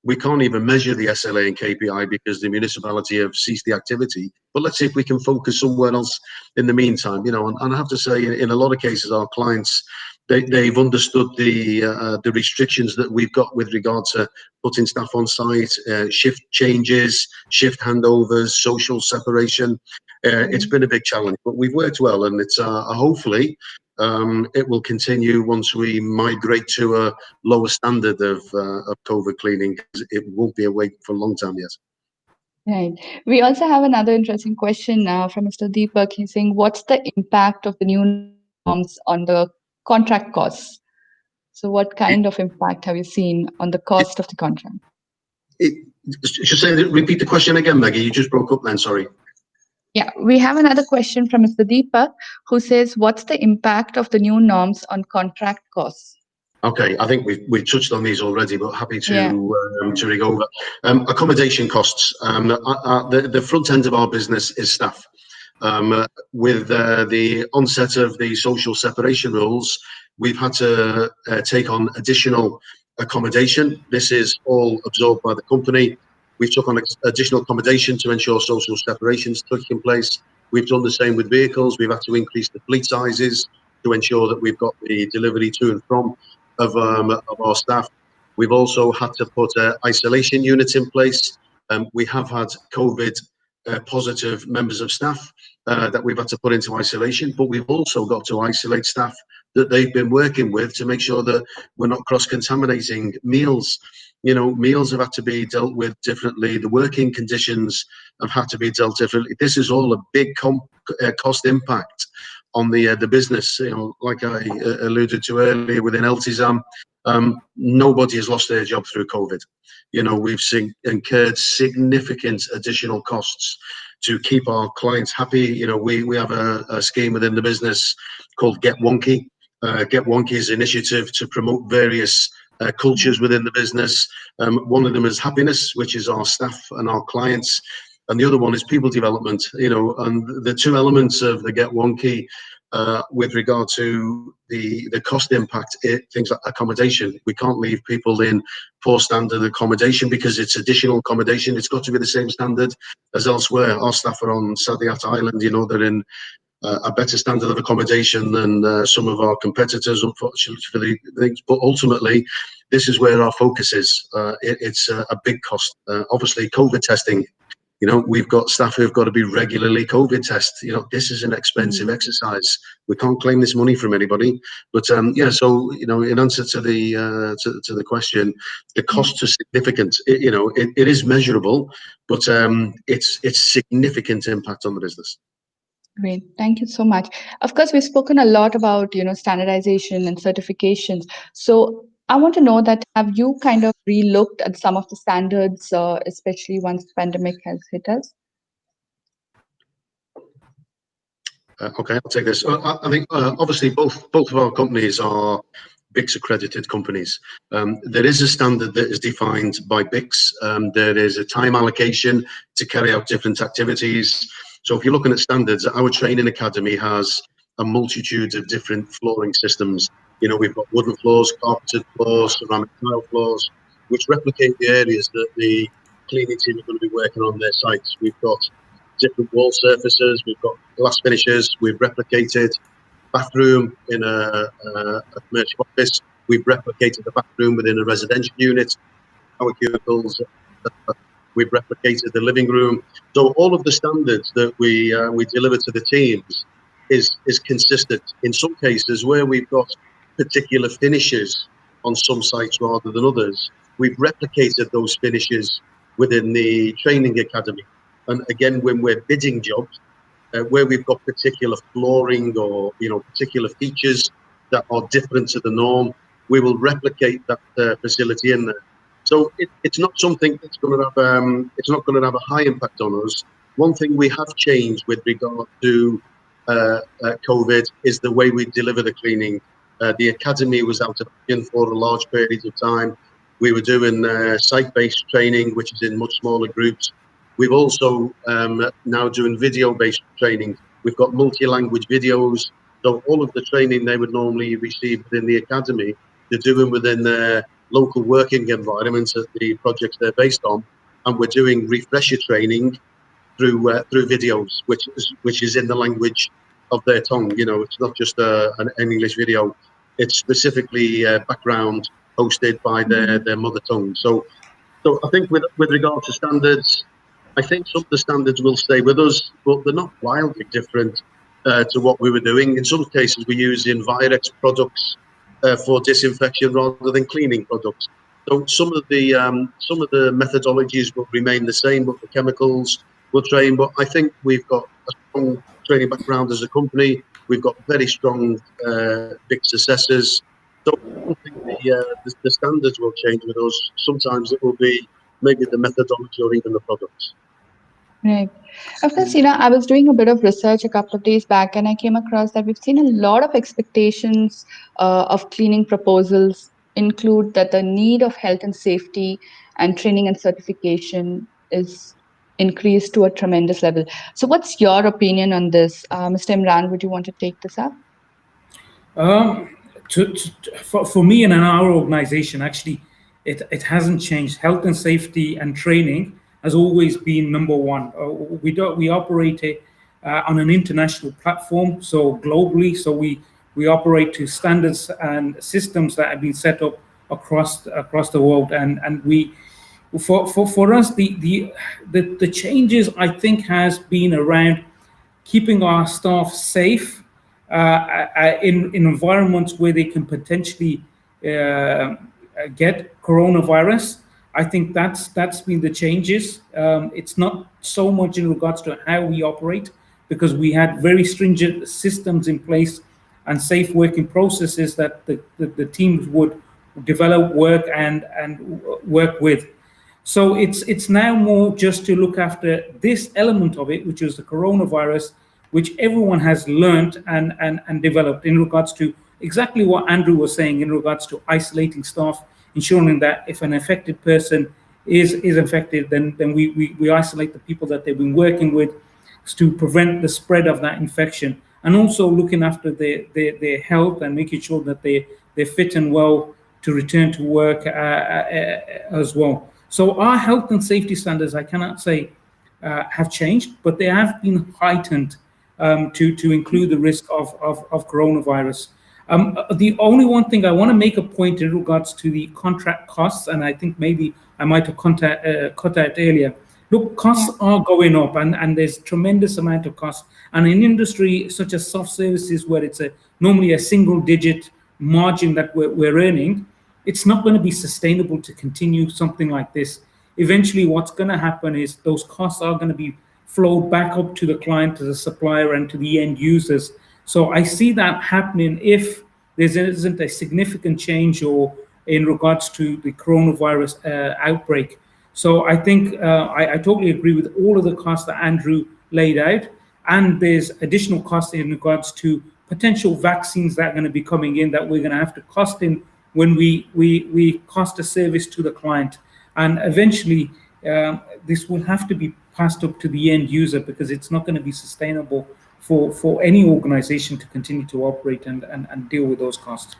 we can't even measure the SLA and KPI because the municipality have ceased the activity. But let's see if we can focus somewhere else in the meantime. And I have to say, in a lot of cases, our clients, they've understood the restrictions that we've got with regard to putting staff on site, shift changes, shift handovers, social separation. It's been a big challenge, but we've worked well, and it's hopefully it will continue once we migrate to a lower standard of COVID cleaning. It won't be away for a long time yet. Right. We also have another interesting question now from Mr. Deepak. He's saying, what's the impact of the new norms on the contract costs? So what kind of impact have you seen on the cost of the contract? Repeat the question again, Maggie. You just broke up then, sorry. Yeah, we have another question from Mr. Deepak, who says, what's the impact of the new norms on contract costs? Okay, I think we've touched on these already, but happy to rig over. Accommodation costs. The front end of our business is staff. With the onset of the social separation rules, we've had to take on additional accommodation. This is all absorbed by the company. We've took on additional accommodation to ensure social separations taking place. We've done the same with vehicles. We've had to increase the fleet sizes to ensure that we've got the delivery to and from of our staff. We've also had to put isolation units in place. We have had COVID positive members of staff that we've had to put into isolation, but we've also got to isolate staff that they've been working with to make sure that we're not cross-contaminating meals. Meals have had to be dealt with differently. The working conditions have had to be dealt differently. This is all a big cost impact on the business. Like I alluded to earlier within Eltizam, nobody has lost their job through COVID. We've incurred significant additional costs to keep our clients happy. We have a scheme within the business called Get Wonky. Get Wonky is an initiative to promote various cultures within the business. One of them is happiness, which is our staff and our clients, and the other one is people development. And the two elements of the Get Wonky with regard to the cost impact, things like accommodation. We can't leave people in poor standard accommodation because it's additional accommodation. It's got to be the same standard as elsewhere. Our staff are on Saadiyat Island. They're in a better standard of accommodation than some of our competitors, unfortunately, for the things. But ultimately, this is where our focus is. It's a big cost. Obviously, COVID testing. We've got staff who've got to be regularly COVID tested. This is an expensive exercise. We can't claim this money from anybody. But so in answer to the question, the costs are significant. It is measurable, but it's significant impact on the business. Great, thank you so much. Of course, we've spoken a lot about standardization and certifications. So I want to know that, have you kind of re-looked at some of the standards, especially once the pandemic has hit us? Okay, I'll take this. I think obviously both of our companies are BICS accredited companies. There is a standard that is defined by BICS. There is a time allocation to carry out different activities. So if you're looking at standards, our training academy has a multitude of different flooring systems We've got wooden floors, carpeted floors, ceramic tile floors, which replicate the areas that the cleaning team are going to be working on their sites. We've got different wall surfaces, we've got glass finishes, we've replicated bathroom in a commercial office, we've replicated the bathroom within a residential unit, our cubicles, we've replicated the living room. So all of the standards that we deliver to the teams is consistent. In some cases where we've got particular finishes on some sites rather than others, we've replicated those finishes within the training academy. And again, when we're bidding jobs, where we've got particular flooring or particular features that are different to the norm, we will replicate that facility in there. So it's not something that's going to have it's not going to have a high impact on us. One thing we have changed with regard to COVID is the way we deliver the cleaning. The academy was out of action for a large period of time. We were doing site-based training, which is in much smaller groups. We've also now doing video-based training. We've got multi-language videos. So all of the training they would normally receive within the academy, they're doing within their local working environments at the projects they're based on. And we're doing refresher training through videos, which is in the language of their tongue. It's not just an English video. It's specifically background hosted by their mother tongue. So I think with regard to standards, I think some of the standards will stay with us, but they're not wildly different to what we were doing. In some cases, we use Envirex products for disinfection rather than cleaning products. So some of the methodologies will remain the same, but the chemicals will train. But I think we've got a strong training background as a company. We've got very strong fixed assessors. So I don't think the standards will change with us. Sometimes it will be maybe the methodology or even the products. Right. Of course, I was doing a bit of research a couple of days back, and I came across that we've seen a lot of expectations of cleaning proposals include that the need of health and safety and training and certification is increased to a tremendous level. So what's your opinion on this? Mr. Imran, would you want to take this up? For me and in our organization, actually, it hasn't changed. Health and safety and training has always been number one. We operate on an international platform, so globally. So we operate to standards and systems that have been set up across the world. And we, for us, the changes I think has been around keeping our staff safe in environments where they can potentially get coronavirus. I think that's been the changes. It's not so much in regards to how we operate, because we had very stringent systems in place and safe working processes that the teams would develop, work and work with. So it's now more just to look after this element of it, which is the coronavirus, which everyone has learned and developed in regards to exactly what Andrew was saying in regards to isolating staff, ensuring that if an affected person is infected, then we isolate the people that they've been working with to prevent the spread of that infection, and also looking after their health and making sure that they're fit and well to return to work as well. So our health and safety standards, I cannot say have changed, but they have been heightened to include the risk of coronavirus. The only one thing I want to make a point in regards to the contract costs, and I think maybe I might have cut out earlier. Look, costs are going up, and there's tremendous amount of costs. And in industry such as soft services, where it's normally a single-digit margin that we're earning, it's not going to be sustainable to continue something like this. Eventually, what's going to happen is those costs are going to be flowed back up to the client, to the supplier, and to the end users. So I see that happening if there isn't a significant change or in regards to the coronavirus outbreak. So I think I totally agree with all of the costs that Andrew laid out. And there's additional costs in regards to potential vaccines that are going to be coming in that we're going to have to cost in when we cost a service to the client. And eventually, this will have to be passed up to the end user, because it's not going to be sustainable for any organization to continue to operate and deal with those costs.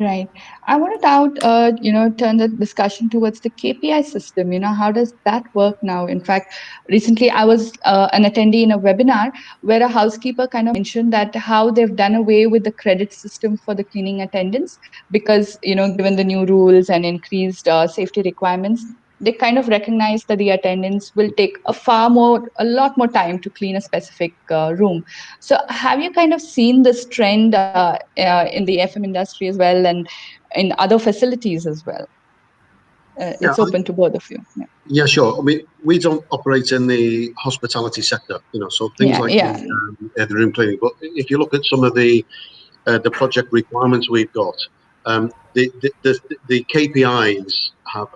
Right. I wanted to turn the discussion towards the KPI system. How does that work now? In fact, recently I was an attendee in a webinar where a housekeeper kind of mentioned that how they've done away with the credit system for the cleaning attendants because, given the new rules and increased safety requirements, they kind of recognize that the attendants will take a lot more time to clean a specific room. So, have you kind of seen this trend in the FM industry as well, and in other facilities as well? Yeah, It's open to both of you. Yeah, yeah, sure. I mean, we don't operate in the hospitality sector, so things yeah, like yeah. the room cleaning. But if you look at some of the project requirements we've got, the KPIs have,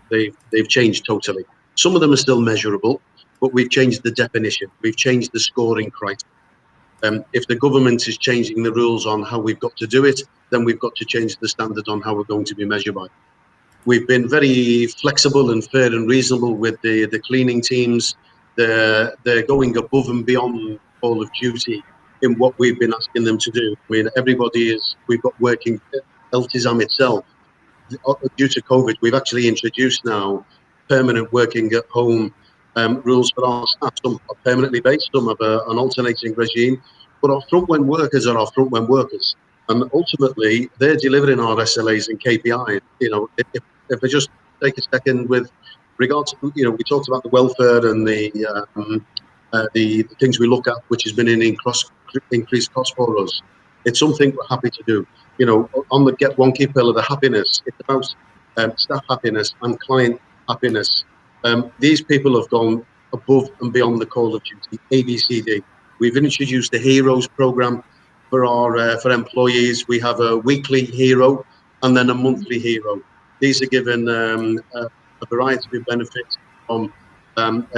they've changed totally. Some of them are still measurable, but we've changed the definition. We've changed the scoring criteria. If the government is changing the rules on how we've got to do it, then we've got to change the standard on how we're going to be measured by. We've been very flexible and fair and reasonable with the cleaning teams. They're going above and beyond Call of Duty in what we've been asking them to do. I mean, we've got working, Eltisam itself, due to COVID, we've actually introduced now permanent working at home rules for our staff. Some are permanently based, some have an alternating regime, but our frontline workers are our frontline workers. And ultimately, they're delivering our SLAs and KPIs. If I just take a second with regards to, we talked about the welfare and the things we look at, which has been an increased cost for us. It's something we're happy to do. On the get one key pillar, the happiness, it's about staff happiness and client happiness. These people have gone above and beyond the Call of Duty, ABCD. We've introduced the Heroes program for employees. We have a weekly hero and then a monthly hero. These are given a variety of benefits, from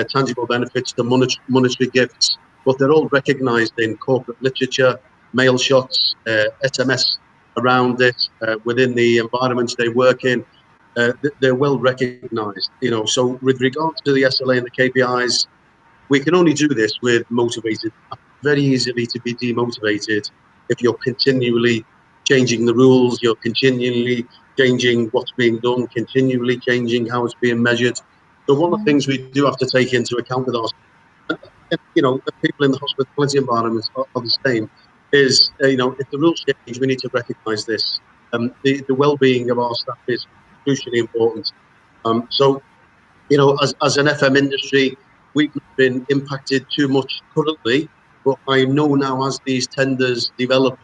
tangible benefits to monetary gifts, but they're all recognised in corporate literature, mail shots, SMS around it, within the environments they work in. They're well recognised. So with regards to the SLA and the KPIs, we can only do this with motivated. Very easily to be demotivated if you're continually changing the rules, you're continually changing what's being done, continually changing how it's being measured. So one of the things we do have to take into account with our, the people in the hospitality environment are the same, is, if the rules change, we need to recognise this. The well-being of our staff is crucially important. So, as an FM industry, we've been impacted too much currently, but I know now as these tenders develop,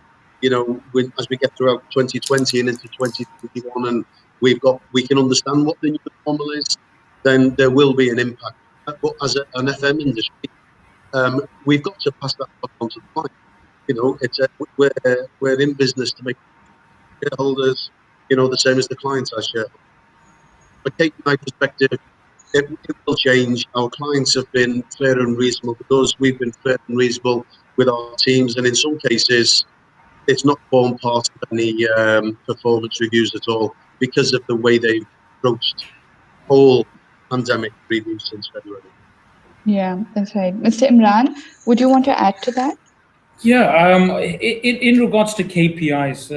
as we get throughout 2020 and into 2021, and we can understand what the new normal is, then there will be an impact. But as an FM industry, we've got to pass that on to the client. We're in business to make shareholders, the same as the clients are shareholders. But taking my perspective, it will change. Our clients have been fair and reasonable with us. We've been fair and reasonable with our teams, and in some cases, it's not formed part of any performance reviews at all because of the way they've approached whole pandemic review since February. Yeah, that's right. Mr. Imran, would you want to add to that? Yeah, in regards to KPIs,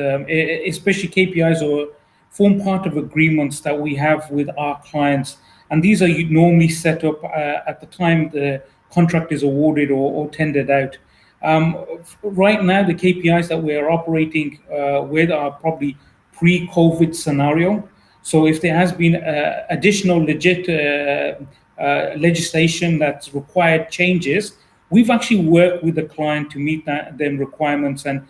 especially KPIs or form part of agreements that we have with our clients, and these are normally set up at the time the contract is awarded or tendered out. Right now, the KPIs that we are operating with are probably pre-COVID scenario. So if there has been additional legislation that's required changes, we've actually worked with the client to meet them requirements and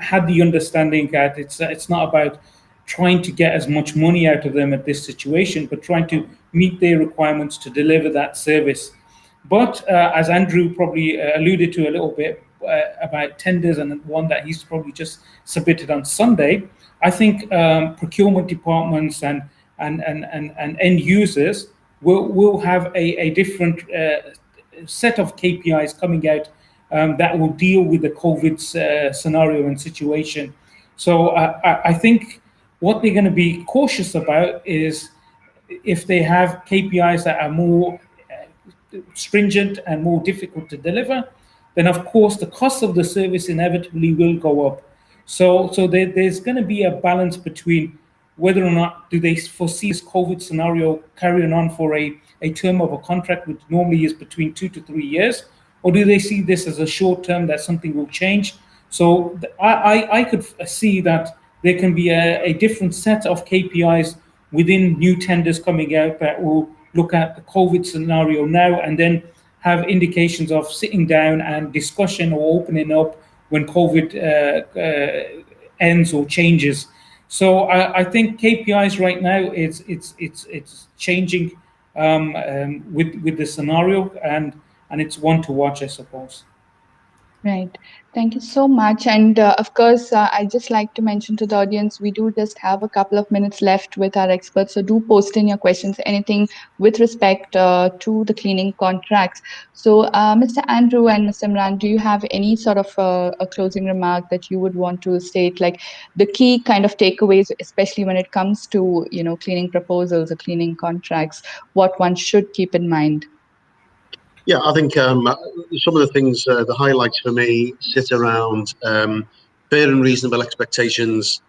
had the understanding that it's not about trying to get as much money out of them at this situation, but trying to meet their requirements to deliver that service. But as Andrew probably alluded to a little bit about tenders and one that he's probably just submitted on Sunday, I think procurement departments and end users will have a different set of KPIs coming out that will deal with the COVID scenario and situation. So I think what they're going to be cautious about is if they have KPIs that are more stringent and more difficult to deliver, then of course the cost of the service inevitably will go up. So there's going to be a balance between whether or not do they foresee this COVID scenario carrying on for a term of a contract, which normally is between 2 to 3 years, or do they see this as a short term that something will change? So I could see that there can be a different set of KPIs within new tenders coming out that will look at the COVID scenario now and then have indications of sitting down and discussion or opening up when COVID ends or changes. So I think KPIs right now it's changing with the scenario, and it's one to watch, I suppose. Right. Thank you so much. And of course, I'd just like to mention to the audience, we do just have a couple of minutes left with our experts. So do post in your questions, anything with respect to the cleaning contracts. So Mr. Andrew and Mr. Imran, do you have any sort of a closing remark that you would want to state, like the key kind of takeaways, especially when it comes to, cleaning proposals or cleaning contracts, what one should keep in mind? Yeah, I think some of the things, the highlights for me sit around fair and reasonable expectations.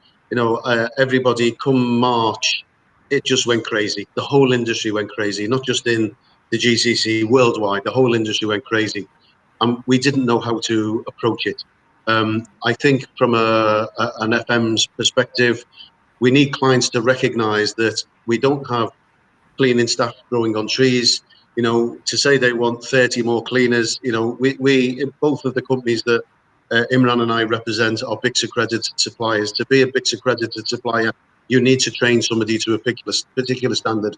Everybody come March, it just went crazy. The whole industry went crazy, not just in the GCC, worldwide. The whole industry went crazy. We didn't know how to approach it. I think from an FM's perspective, we need clients to recognize that we don't have cleaning staff growing on trees. To say they want 30 more cleaners, we both of the companies that Imran and I represent are BICS accredited suppliers. To be a BICS accredited supplier, you need to train somebody to a particular standard.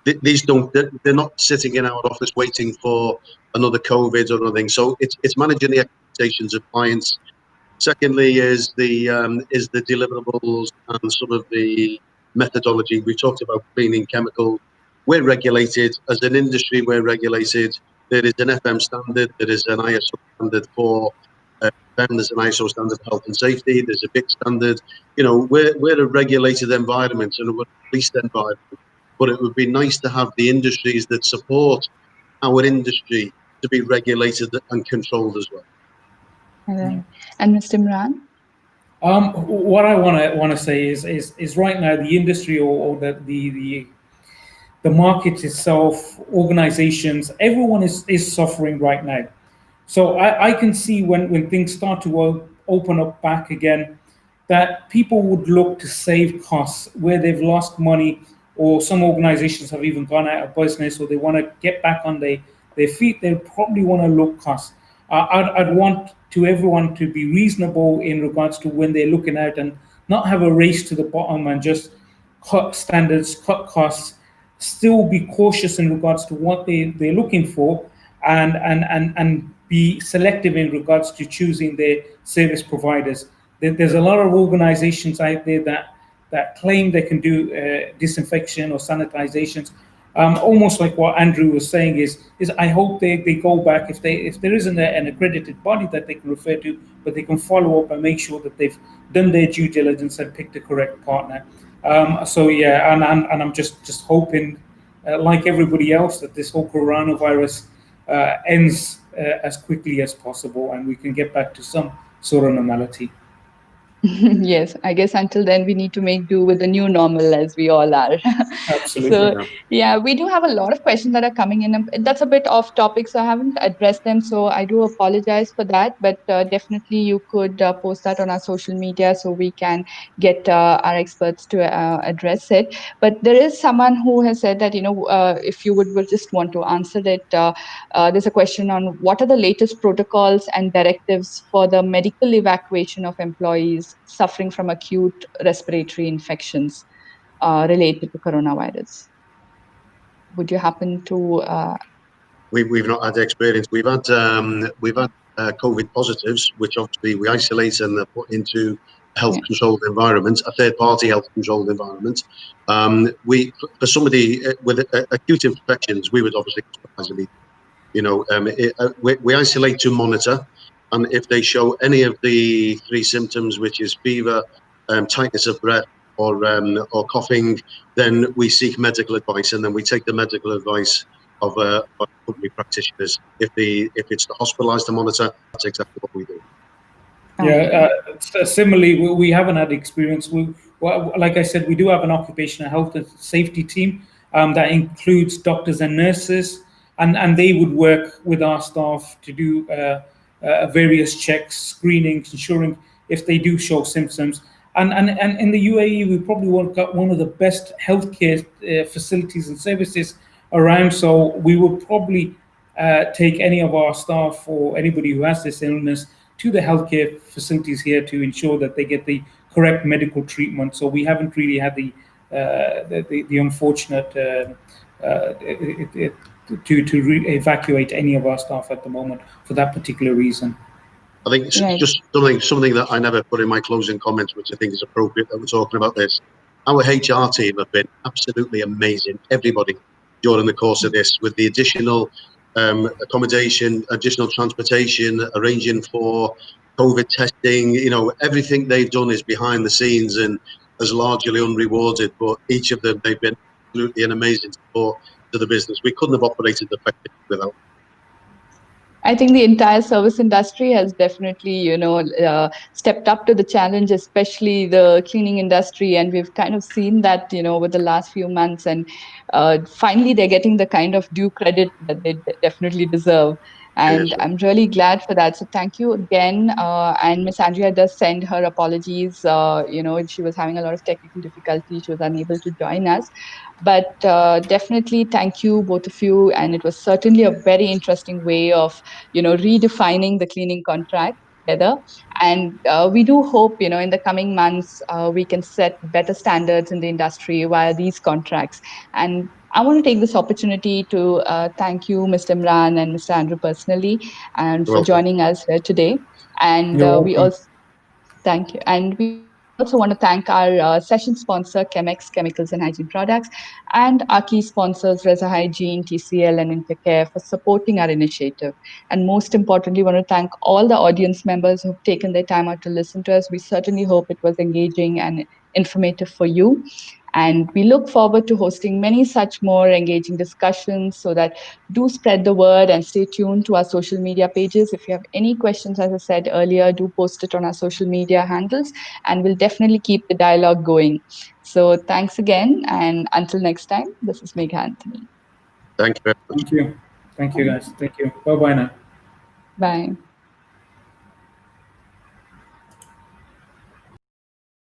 They're not sitting in our office waiting for another COVID or anything. So it's managing the expectations of clients. Secondly, is the deliverables and some of the methodology. We talked about cleaning chemicals. We're regulated as an industry. We're regulated. There is an FM standard. There is an ISO standard for there's an ISO standard for health and safety. There's a BIC standard. We're a regulated environment and we're a policed environment. But it would be nice to have the industries that support our industry to be regulated and controlled as well. And Mr. Imran? What I want to say is right now the industry or the market itself, organizations, everyone is suffering right now. So I can see when things start to open up back again, that people would look to save costs where they've lost money, or some organizations have even gone out of business, or they want to get back on their feet. They probably want to look costs. I'd want everyone to be reasonable in regards to when they're looking out and not have a race to the bottom and just cut standards, cut costs, still be cautious in regards to what they're looking for, and be selective in regards to choosing their service providers. There's a lot of organizations out there that claim they can do disinfection or sanitizations. Almost like what Andrew was saying is I hope they go back if there isn't an accredited body that they can refer to, but they can follow up and make sure that they've done their due diligence and picked the correct partner. So yeah, and I'm just hoping, like everybody else, that this whole coronavirus ends as quickly as possible and we can get back to some sort of normality. Yes, I guess until then we need to make do with the new normal, as we all are. Absolutely. So yeah, we do have a lot of questions that are coming in. That's a bit off topic, so I haven't addressed them. So I do apologize for that. But definitely you could post that on our social media so we can get our experts to address it. But there is someone who has said that, if you would just want to answer it, there's a question on what are the latest protocols and directives for the medical evacuation of employees suffering from acute respiratory infections related to coronavirus. Would you happen to? We've not had experience. We've had COVID positives, which obviously we isolate and put into a health-controlled environment, a third-party health-controlled environment. For somebody with acute infections, we would obviously we isolate to monitor. And if they show any of the three symptoms, which is fever, tightness of breath, or coughing, then we seek medical advice, and then we take the medical advice of company practitioners. If it's hospitalised to monitor, that's exactly what we do. Yeah, similarly, we haven't had experience. Well, like I said, we do have an occupational health and safety team that includes doctors and nurses, and they would work with our staff to do various checks, screenings, ensuring if they do show symptoms. And in the UAE, we probably got one of the best healthcare facilities and services around. So we would probably take any of our staff or anybody who has this illness to the healthcare facilities here to ensure that they get the correct medical treatment. So we haven't really had the unfortunate to evacuate any of our staff at the moment for that particular reason. I think it's just something that I never put in my closing comments, which I think is appropriate that we're talking about this. Our HR team have been absolutely amazing, everybody, during the course of this, with the additional accommodation, additional transportation, arranging for COVID testing. You know, everything they've done is behind the scenes and is largely unrewarded, but each of them, they've been absolutely an amazing support to the business. We couldn't have operated effectively without them. I think the entire service industry has definitely, stepped up to the challenge, especially the cleaning industry. And we've kind of seen that, over the last few months. And finally, they're getting the kind of due credit that they definitely deserve. And I'm really glad for that. So thank you again. And Miss Andrea does send her apologies. She was having a lot of technical difficulty. She was unable to join us. But definitely thank you, both of you. And it was certainly a very interesting way of, redefining the cleaning contract together. And we do hope, in the coming months, we can set better standards in the industry via these contracts. And I want to take this opportunity to thank you, Mr. Imran and Mr. Andrew personally, and for joining us here today. And we also thank you. And we also want to thank our session sponsor, Chemex Chemicals and Hygiene Products, and our key sponsors, Reza Hygiene, TCL, and Intercare for supporting our initiative. And most importantly, want to thank all the audience members who've taken their time out to listen to us. We certainly hope it was engaging and informative for you. And we look forward to hosting many such more engaging discussions, so that do spread the word and stay tuned to our social media pages. If you have any questions, as I said earlier, do post it on our social media handles, and we'll definitely keep the dialogue going. So thanks again. And until next time, this is Megha Anthony. Thank you very much. Thank you. Thank you, guys. Thank you. Bye-bye now. Bye.